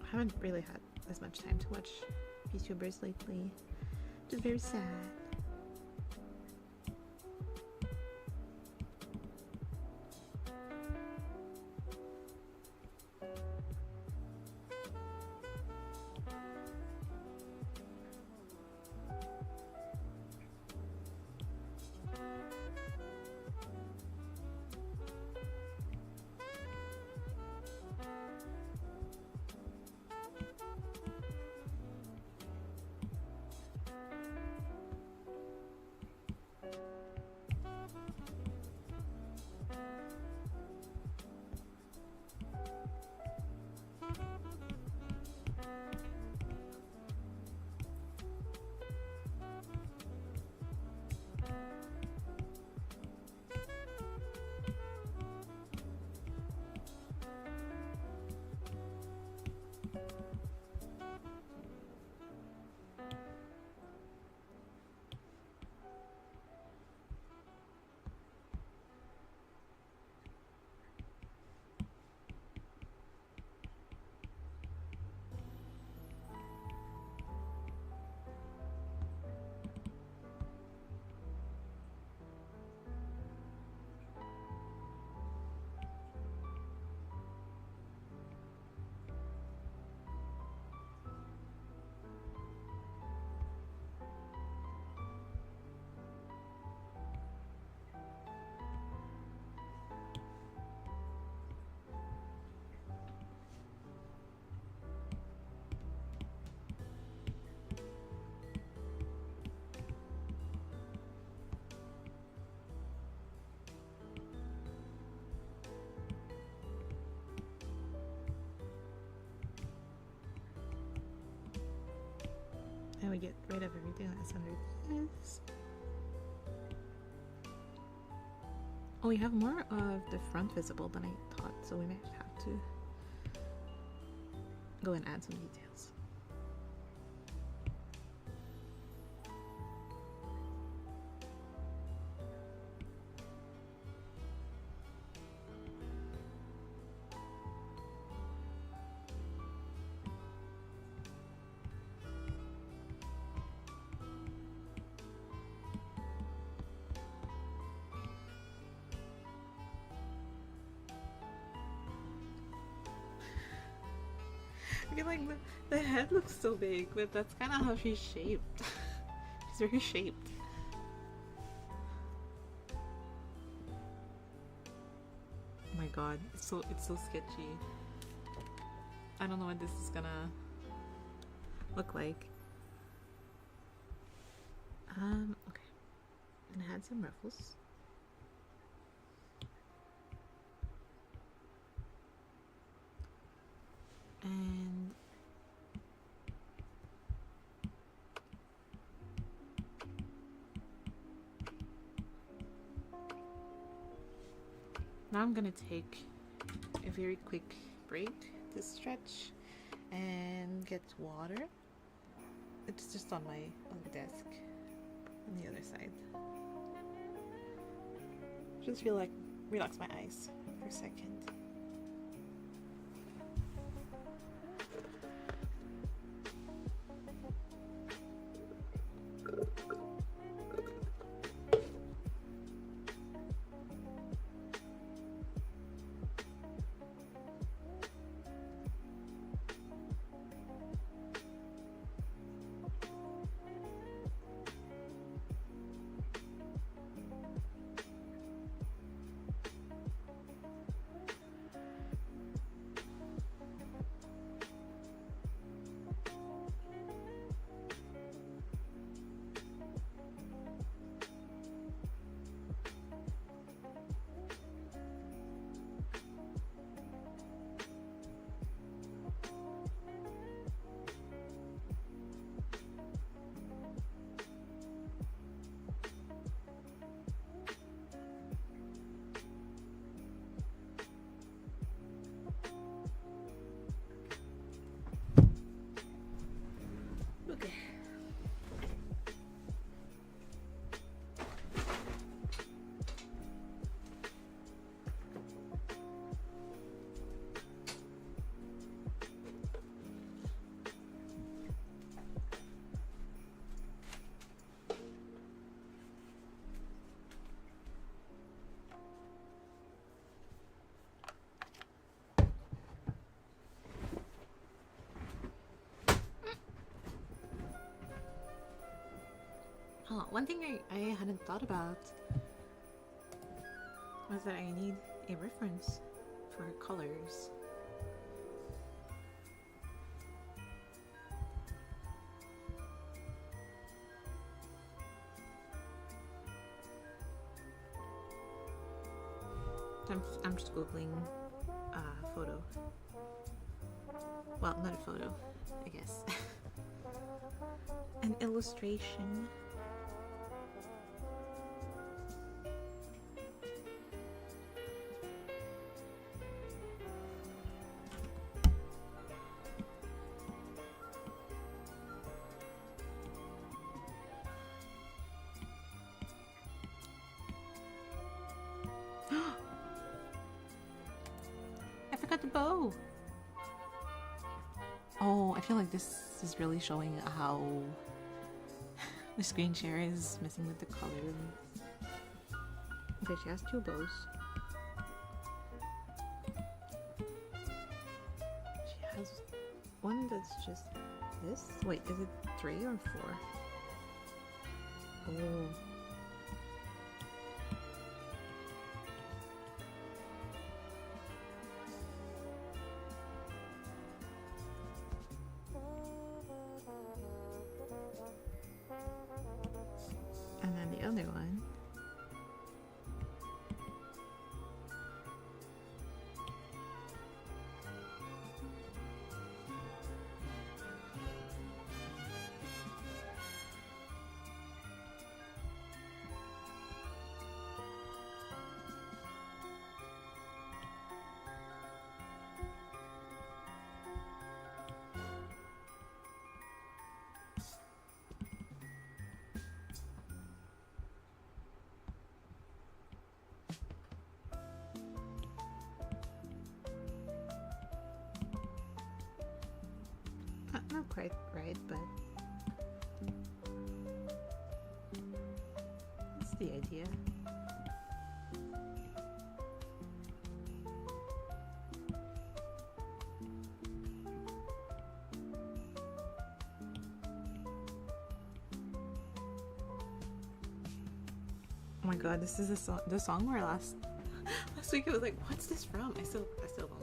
I haven't really had as much time to watch VTubers lately, which is very sad. And we get rid of everything that's under this. Oh, we have more of the front visible than I thought, so we might have to go and add some details. I feel like the head looks so big, but that's kind of how she's shaped. She's very shaped. Oh my god, it's so sketchy. I don't know what this is gonna look like. Okay. And I had some ruffles. And now I'm gonna take a very quick break to stretch and get water. It's just on the desk on the other side. Just feel like relax my eyes for a second. one thing I hadn't thought about was that I need a reference for colors. I'm just googling a photo. Well, not a photo, I guess. An illustration. I forgot the bow. Oh, I feel like this is really showing how the screen share is messing with the color. Okay, she has two bows. She has one that's just this. Wait, is it 3 or 4? Oh. And then the other one. Not quite right, but that's the idea. Oh my god, this is the song where last week I was like, what's this from? I still don't know.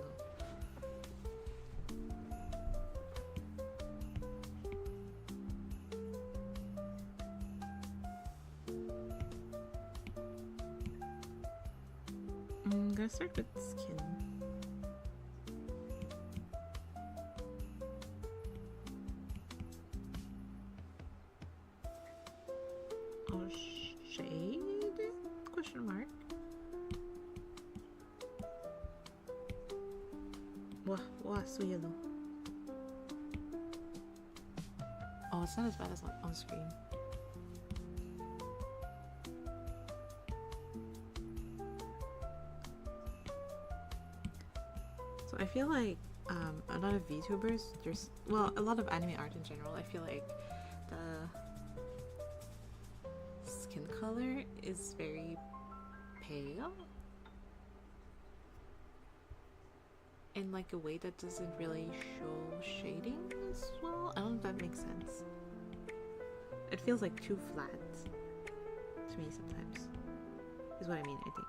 I'm gonna start with skin. Oh, shade? Question mark. Wow, so yellow. Oh, it's not as bad as on screen. So I feel like a lot of VTubers, a lot of anime art in general, I feel like the skin color is very pale in like a way that doesn't really show shading as well. I don't know if that makes sense. It feels like too flat to me sometimes, is what I mean, I think.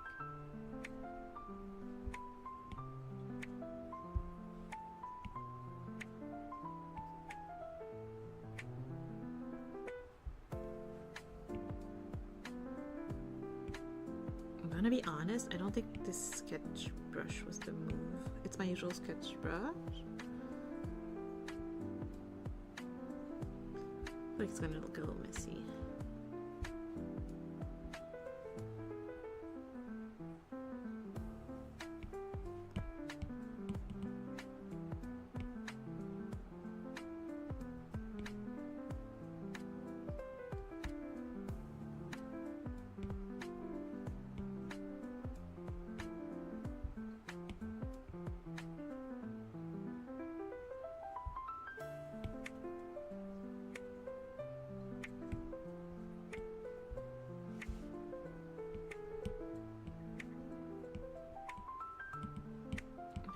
I'm gonna be honest, I don't think this sketch brush was the move. It's my usual sketch brush. I feel like it's gonna look a little messy.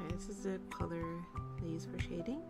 This is the color they use for shading.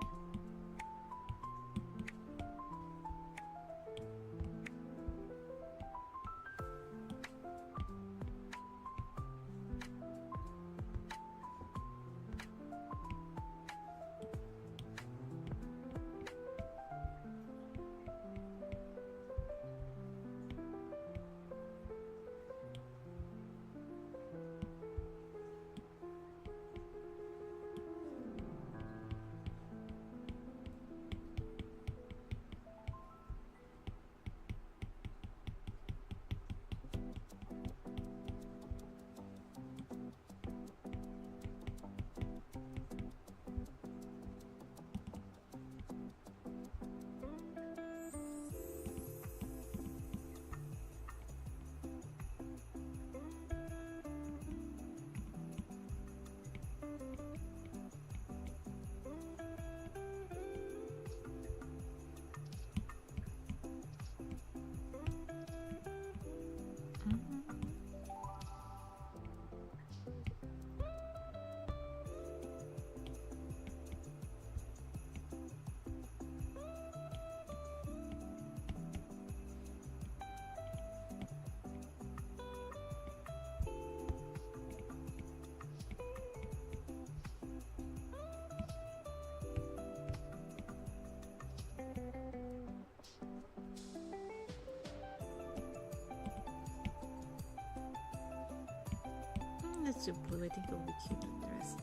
let's do blue. I think it'll be cute with the rest.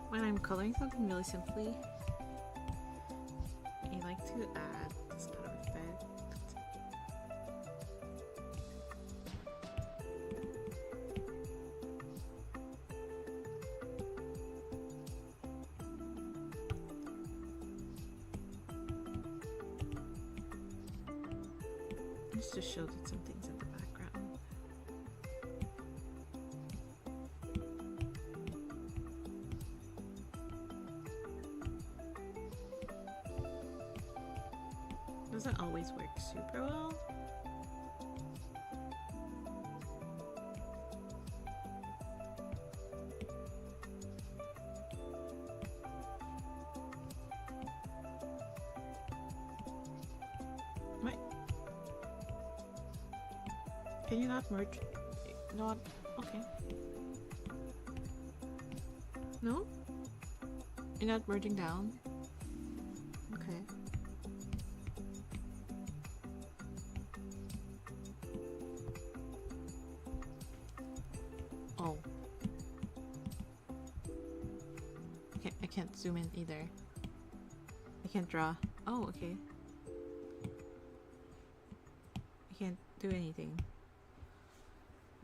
When I'm coloring something really simply, I like to add this kind of effect. Just to show that something's in the background. Doesn't always work super well. Wait. Can you not merge? Not okay. No? You're not merging down? Okay. Oh. I can't zoom in either. I can't draw. Oh, okay. I can't do anything.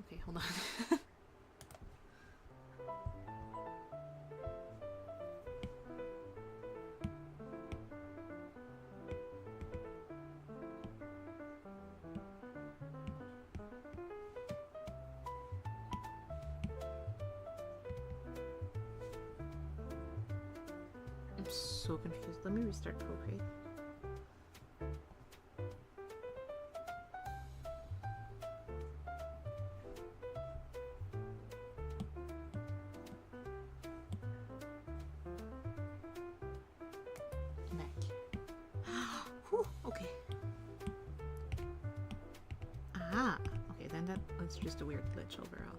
Okay, hold on. I'm so confused. Let me restart KoyoriKei. Whew, okay. Ah, okay, then that's just a weird glitch overall.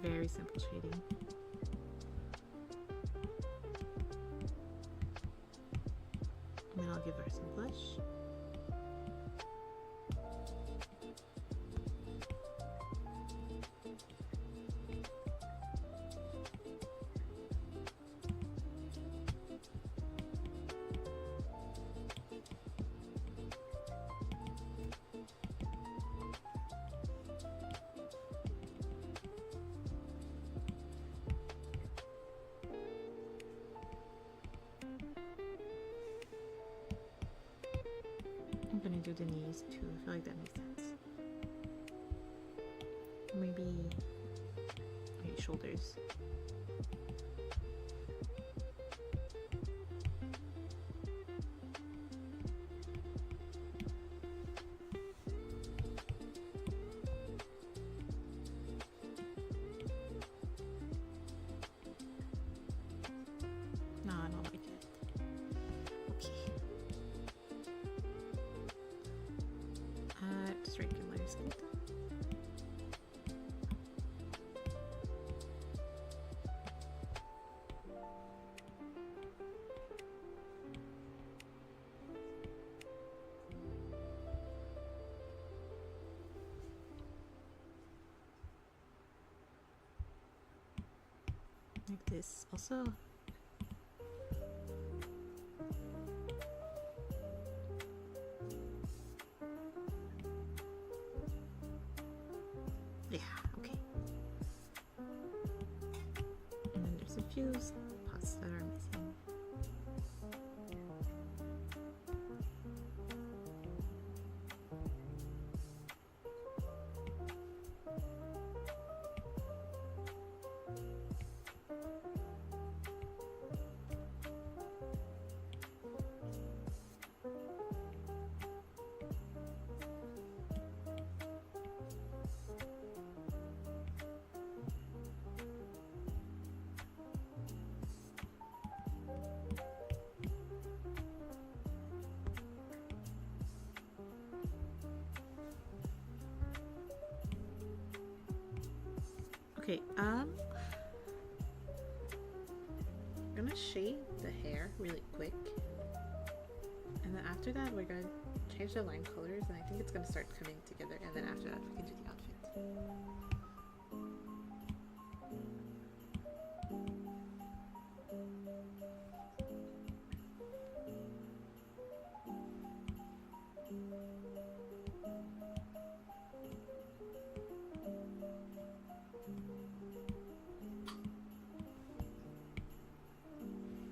Very simple shading. And then I'll give her some blush. I'm gonna do the knees too. I feel like that makes sense. Maybe shoulders. No, I don't like it. Okay. Just regular skin tone. Like this also. Yeah, okay. And then there's a few spots that are missing. Okay, I'm gonna shade the hair really quick, and then after that we're gonna change the line colors, and I think it's gonna start coming together, and then after that we can do the outfit.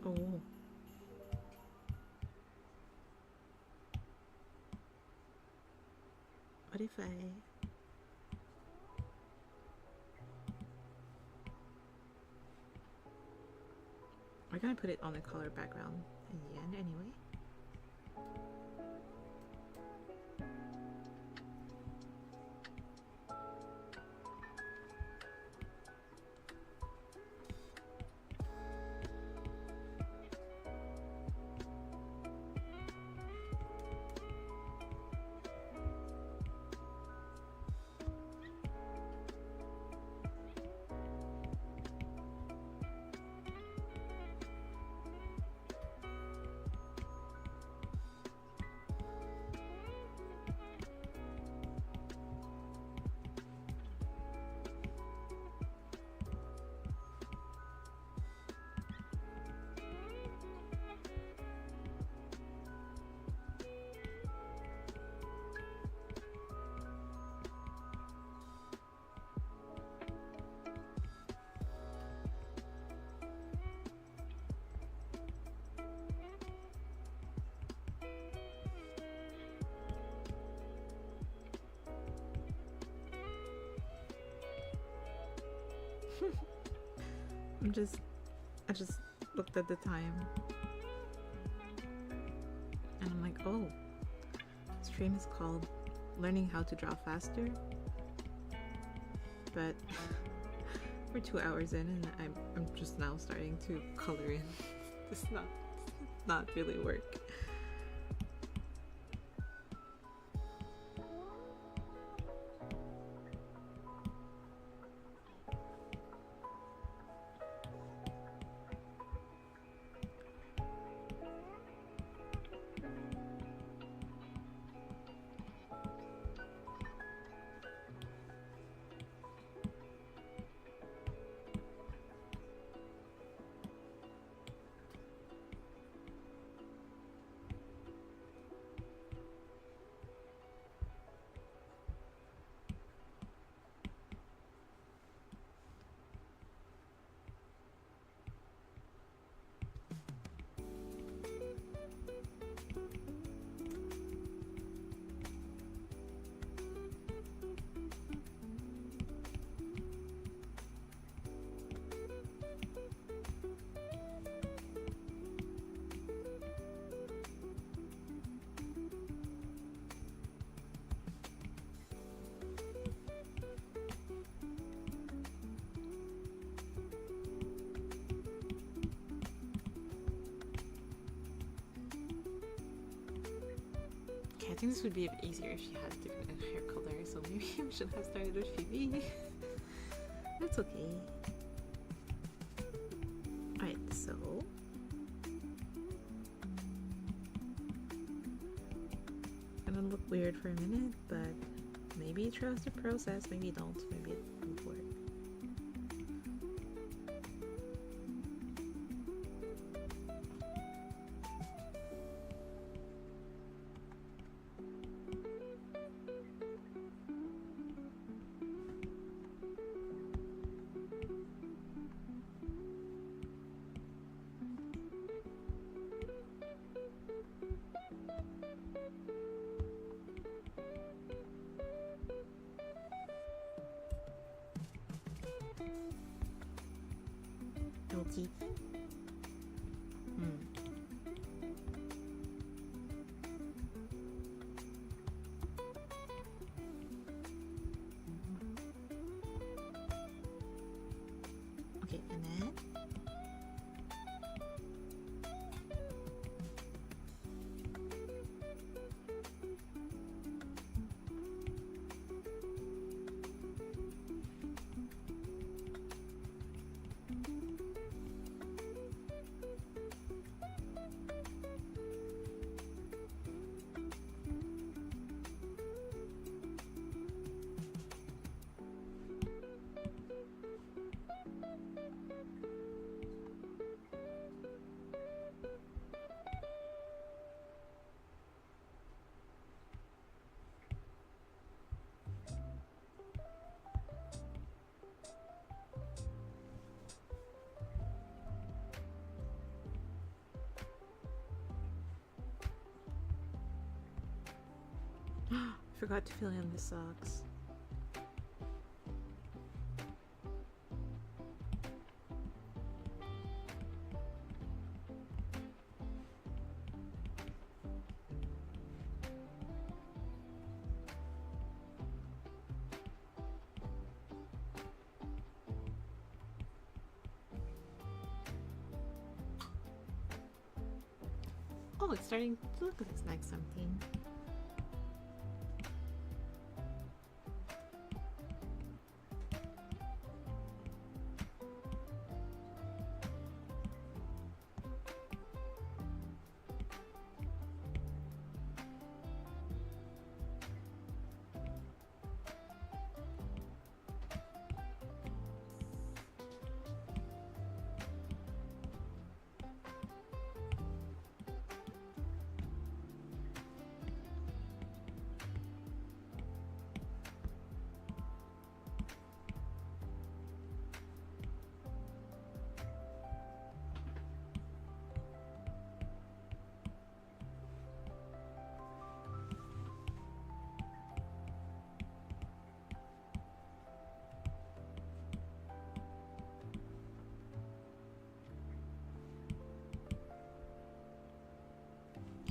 Oh. What if we're gonna put it on a color background in the end anyway. I just looked at the time and I'm like, oh, stream is called Learning How to Draw Faster, but we're 2 hours in and I'm just now starting to color in. This is not really work. I think this would be easier if she had different hair color, so maybe we should have started with Phoebe. That's okay. Alright, so gonna look weird for a minute, but maybe trust the process, maybe don't, maybe it won't work. teeth. Okay, and then forgot to fill in the socks. Oh, it's starting to look like something.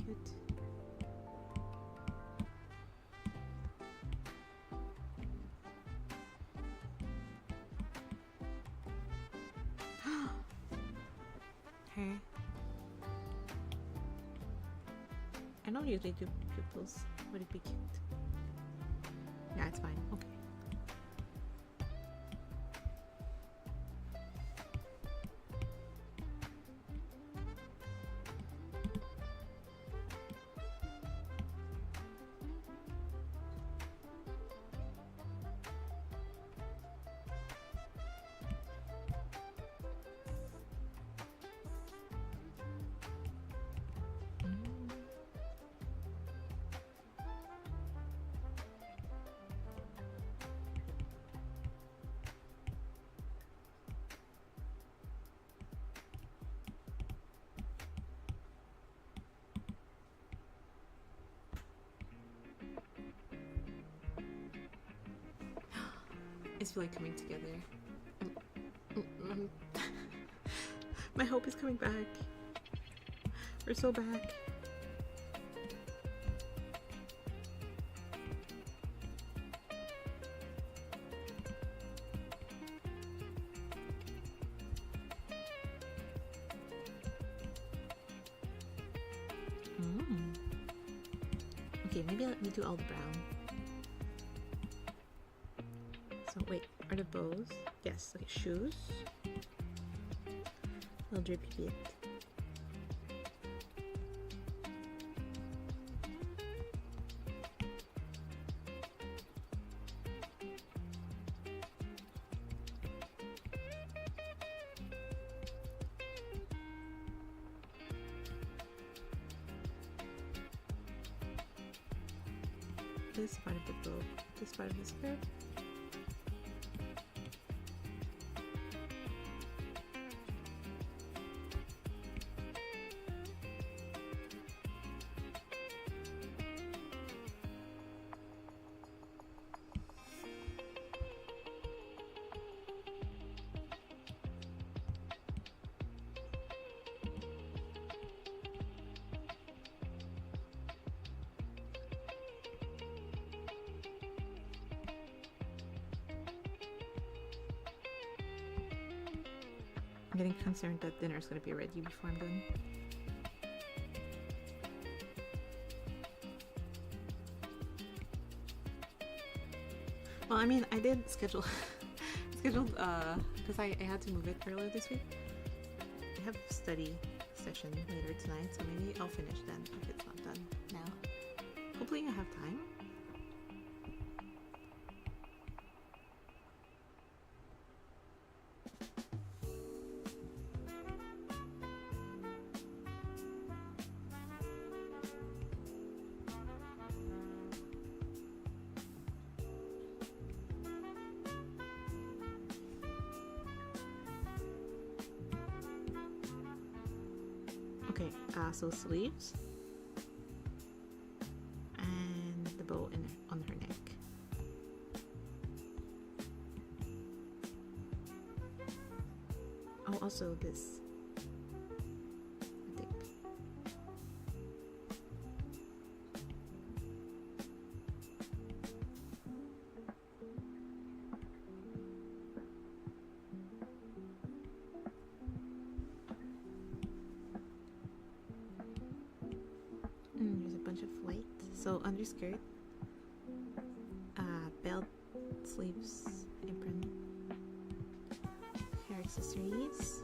Cute. Her. I don't usually do pupils. Would it be cute? Yeah, it's fine. Okay. It's really coming together. My hope is coming back. We're so back. Okay, maybe let me do all the brown. So wait, are the bows? Yes, okay, shoes. Little drippy bit. This part of the bow, this part of the skirt. I'm getting concerned that dinner's gonna be ready before I'm done. Well, I mean, I did scheduled because I had to move it earlier this week. I have a study session later tonight, so maybe I'll finish then if it's not done now. Hopefully I have time. Okay, so sleeves and the bow on her neck. Oh, also this, I think. There's a bunch of white. So underskirt, belt, sleeves, apron, hair accessories.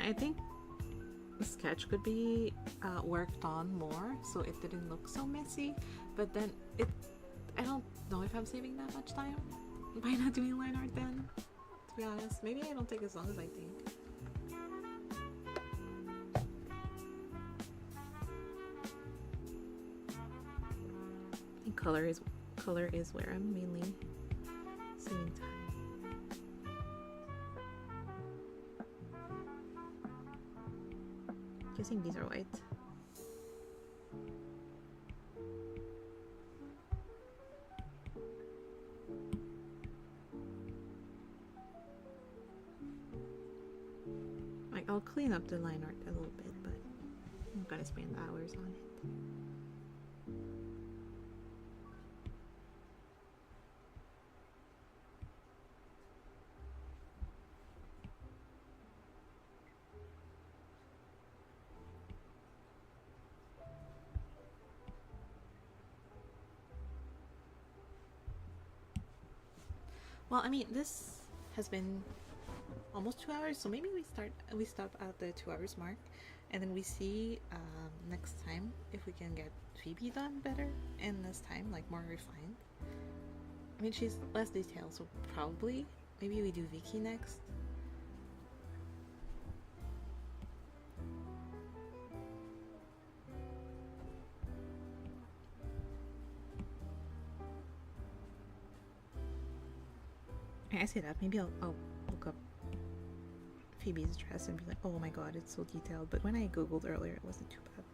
I think the sketch could be worked on more so it didn't look so messy, but then I don't know if I'm saving that much time by not doing line art then, to be honest. Maybe I don't take as long as I think. I think color is where I'm mainly saving time. Guessing these are white. Like, I'll clean up the line art a little bit, but I'm not gonna spend hours on it. Well, I mean, this has been almost 2 hours, so maybe we stop at the 2 hours mark, and then we see next time if we can get Phoebe done better, and this time like more refined. I mean, she's less detailed, so probably maybe we do Vicky next. I say that, maybe I'll look up Phoebe's dress and be like, oh my god, it's so detailed, but when I googled earlier it wasn't too bad.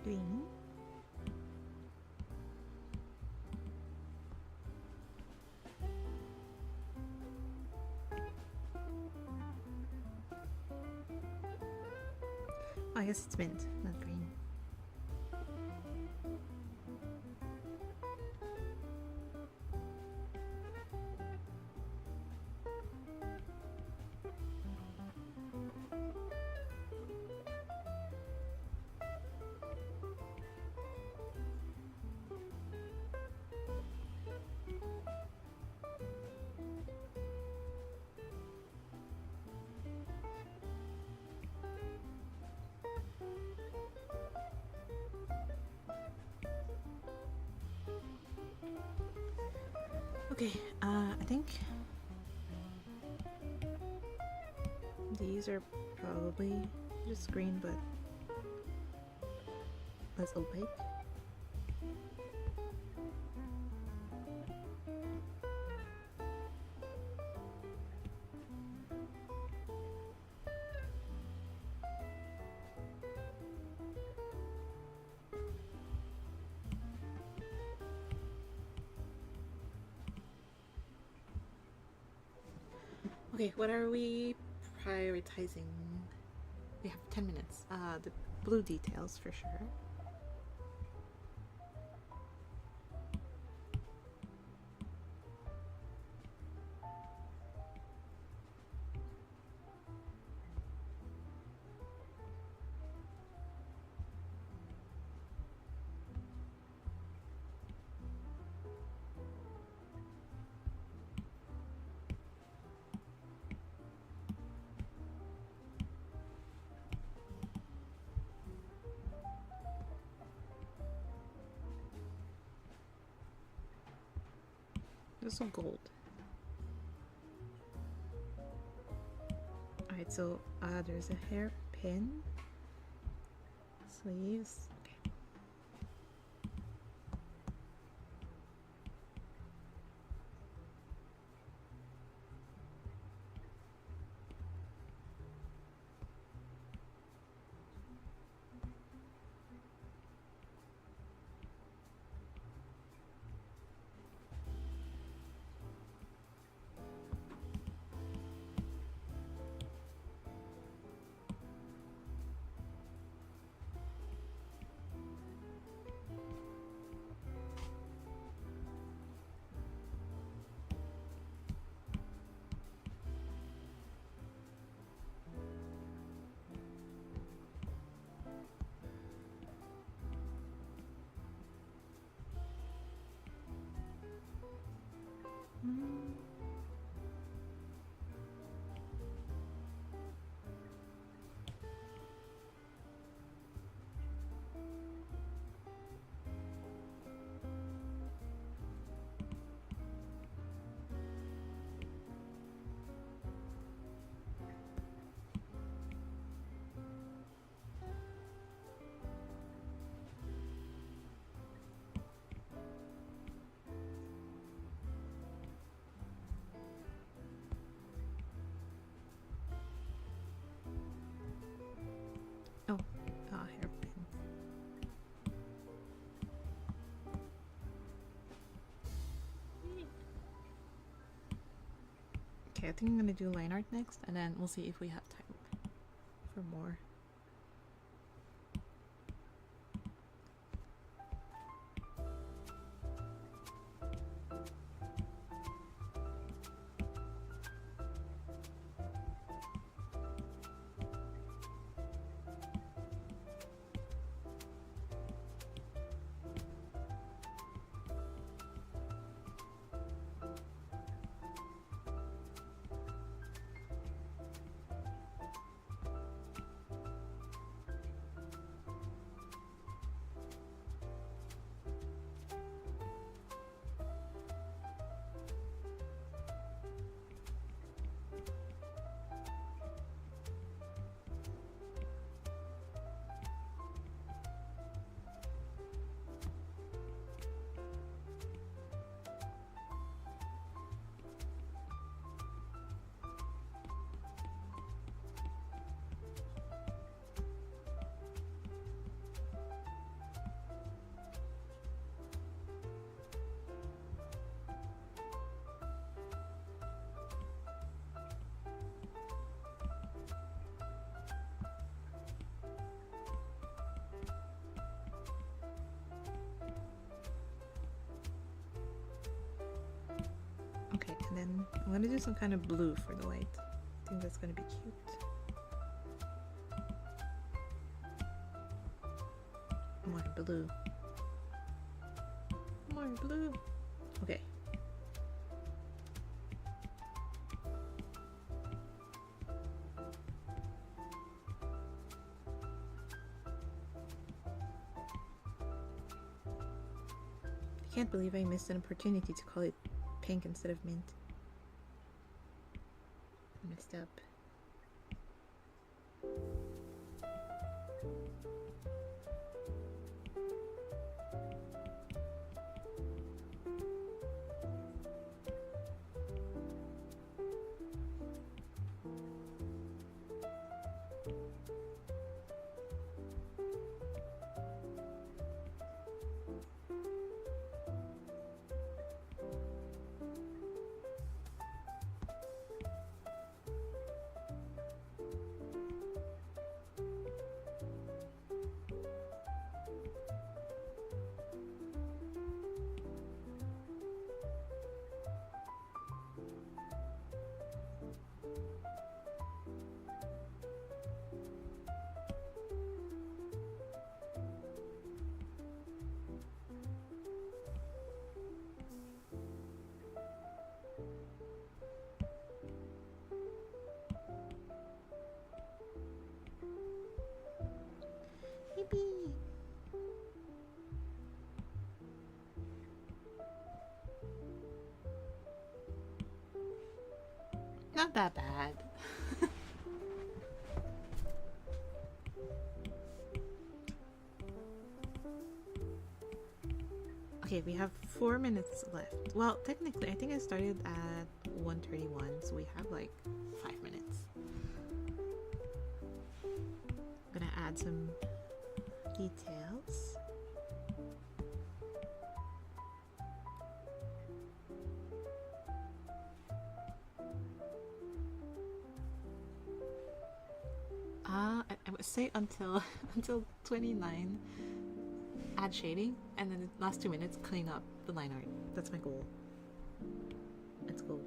Green. I guess it's mint, not green. Okay, I think these are probably just green, but less opaque. Okay, what are we prioritizing? We have 10 minutes. The blue details for sure. There's some gold. Alright, so there's a hairpin, sleeves. Okay. Oh, hairpin. Okay, I think I'm gonna do line art next, and then we'll see if we have time for more. Okay, and then I'm gonna do some kind of blue for the light. I think that's gonna be cute. More blue. More blue. Okay. I can't believe I missed an opportunity to call it pink instead of mint. Messed up. Yippee! Not that bad. Okay, we have 4 minutes left. Well, technically, I think I started at 1:31, so we have like 5 minutes. I'm gonna add some details. I would say until 29, add shading, and then the last 2 minutes clean up the line art. That's my goal. Let's go.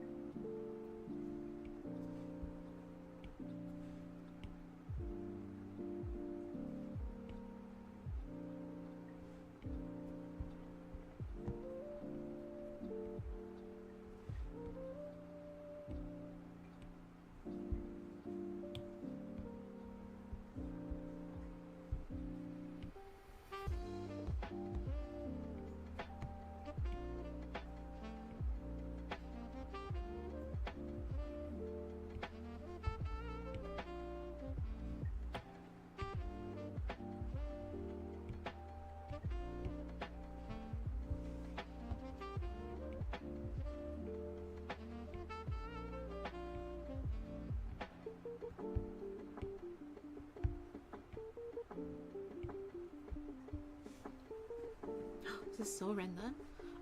This is so random.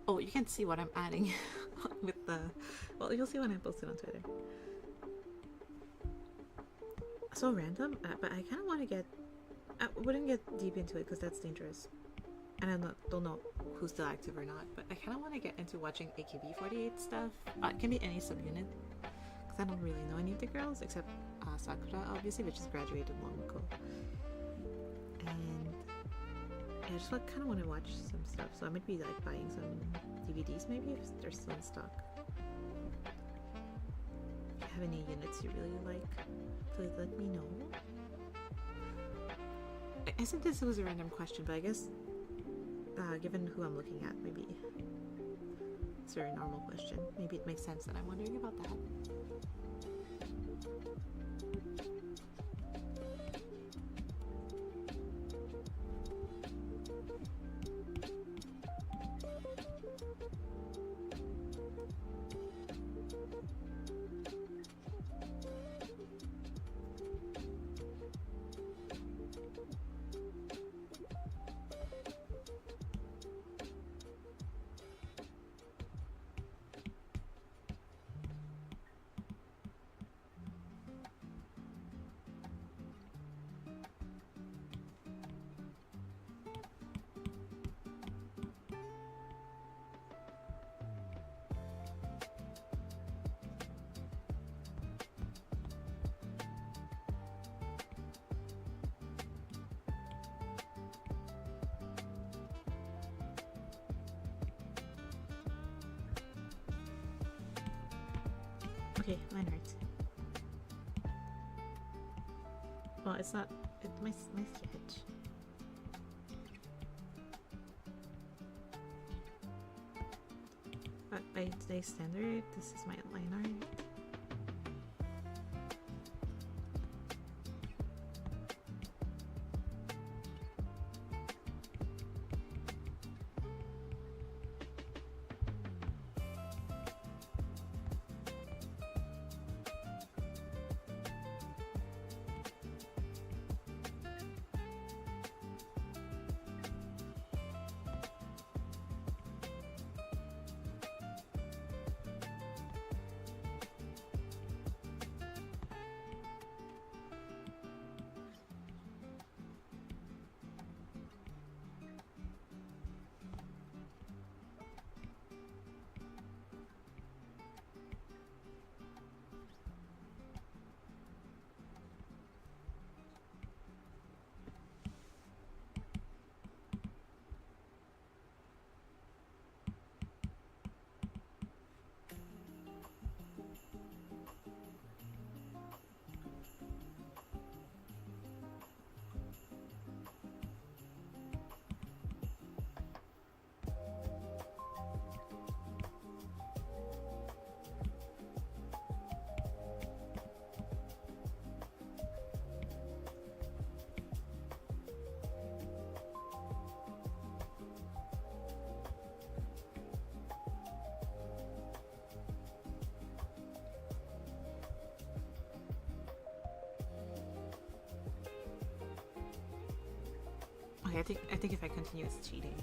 Oh, you can see what I'm adding with the... Well, you'll see when I post it on Twitter. So random, but I kind of want to get... I wouldn't get deep into it because that's dangerous. And I don't know who's still active or not, but I kind of want to get into watching AKB48 stuff. It can be any subunit, because I don't really know any of the girls, except Sakura, obviously, which just graduated long ago. And I just kind of want to watch some stuff, so I might be like buying some DVDs maybe if they're still in stock. If you have any units you really like, please let me know. I said this was a random question, but I guess given who I'm looking at, maybe it's a very normal question. Maybe it makes sense that I'm wondering about that. Okay, line art. Well, it's not. It's my sketch. by today's standard, this is my line art. Okay, I think if I continue, it's cheating.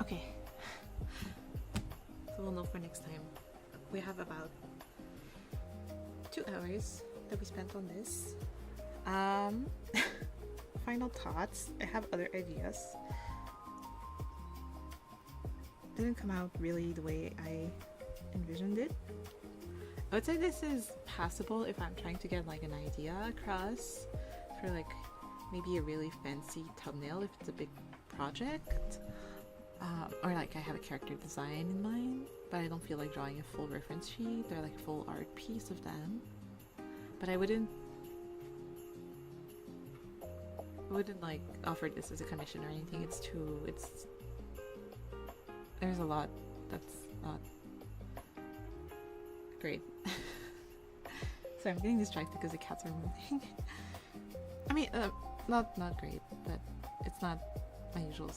Okay, so we'll know for next time. We have about 2 hours that we spent on this. Final thoughts. I have other ideas. Didn't come out really the way I envisioned it. I would say this is passable if I'm trying to get like an idea across for like maybe a really fancy thumbnail if it's a big project. Or like I have a character design in mind, but I don't feel like drawing a full reference sheet or like a full art piece of them. But I wouldn't like offer this as a commission or anything. There's a lot that's not great. So I'm getting distracted because the cats are moving. I mean, not great, but it's not my usual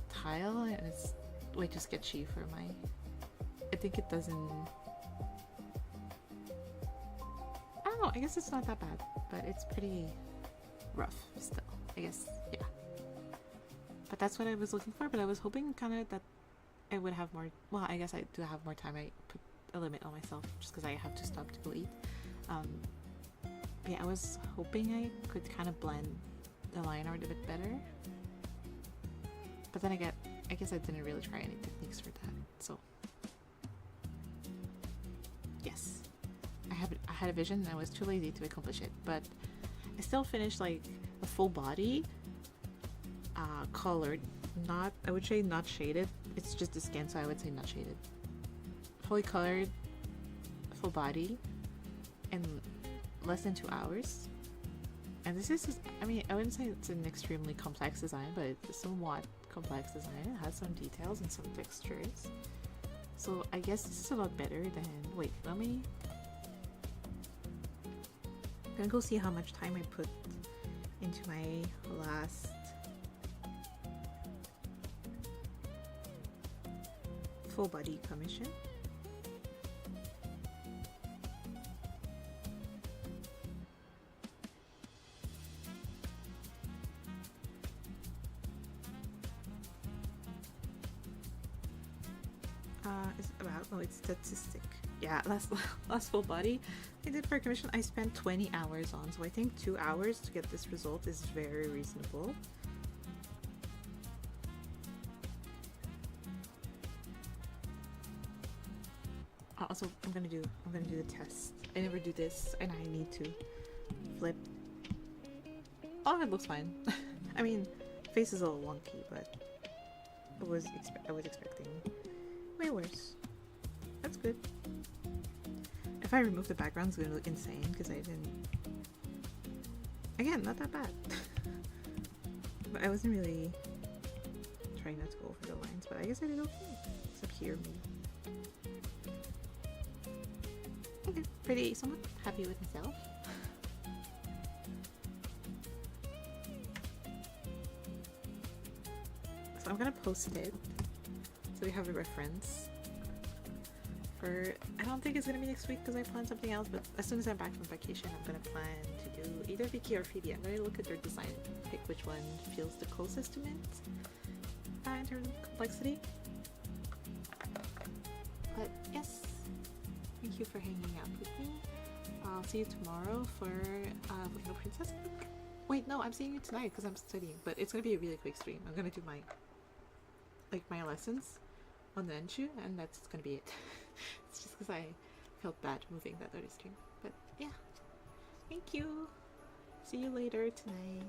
style, and it's way too sketchy for my. I think it doesn't. I don't know. I guess it's not that bad, but it's pretty rough still. I guess, yeah. But that's what I was looking for. But I was hoping kind of that I would have more. Well, I guess I do have more time. I put a limit on myself just because I have to stop to go eat. Yeah, I was hoping I could kind of blend the line art a bit better. But then I guess I didn't really try any techniques for that. So yes, I had a vision and I was too lazy to accomplish it. But I still finished like a full body, colored. Not, I would say not shaded. It's just the skin, so I would say not shaded. Fully colored, full body, in less than 2 hours. And this is, I mean, I wouldn't say it's an extremely complex design, but it's a somewhat complex design. It has some details and some textures. So I guess this is a lot better than, wait, let me, I'm gonna go see how much time I put into my last full body commission. Is about, oh, it's statistic. Yeah, last full body I did for a commission I spent 20 hours on, so I think 2 hours to get this result is very reasonable. Also, I'm gonna do the test. I never do this, and I need to flip. Oh, it looks fine. I mean, face is a little wonky, but I was expecting way worse. That's good. If I remove the background, it's gonna look insane because I didn't. Again, not that bad. But I wasn't really trying not to go over the lines, but I guess I did okay. Except here, maybe. Okay, pretty, somewhat happy with myself. So I'm gonna post it so we have a reference. I don't think it's gonna be next week because I planned something else, but as soon as I'm back from vacation, I'm gonna plan to do either Viki or Phoebe. I'm gonna look at their design, pick which one feels the closest to Mint in terms of complexity. But yes, thank you for hanging out with me. I'll see you tomorrow for Little Princess. Wait, no, I'm seeing you tonight because I'm studying, but it's gonna be a really quick stream. I'm gonna do my lessons on the Enshu, and that's gonna be it. It's just because I felt bad moving that other stream. But yeah, thank you. See you later tonight.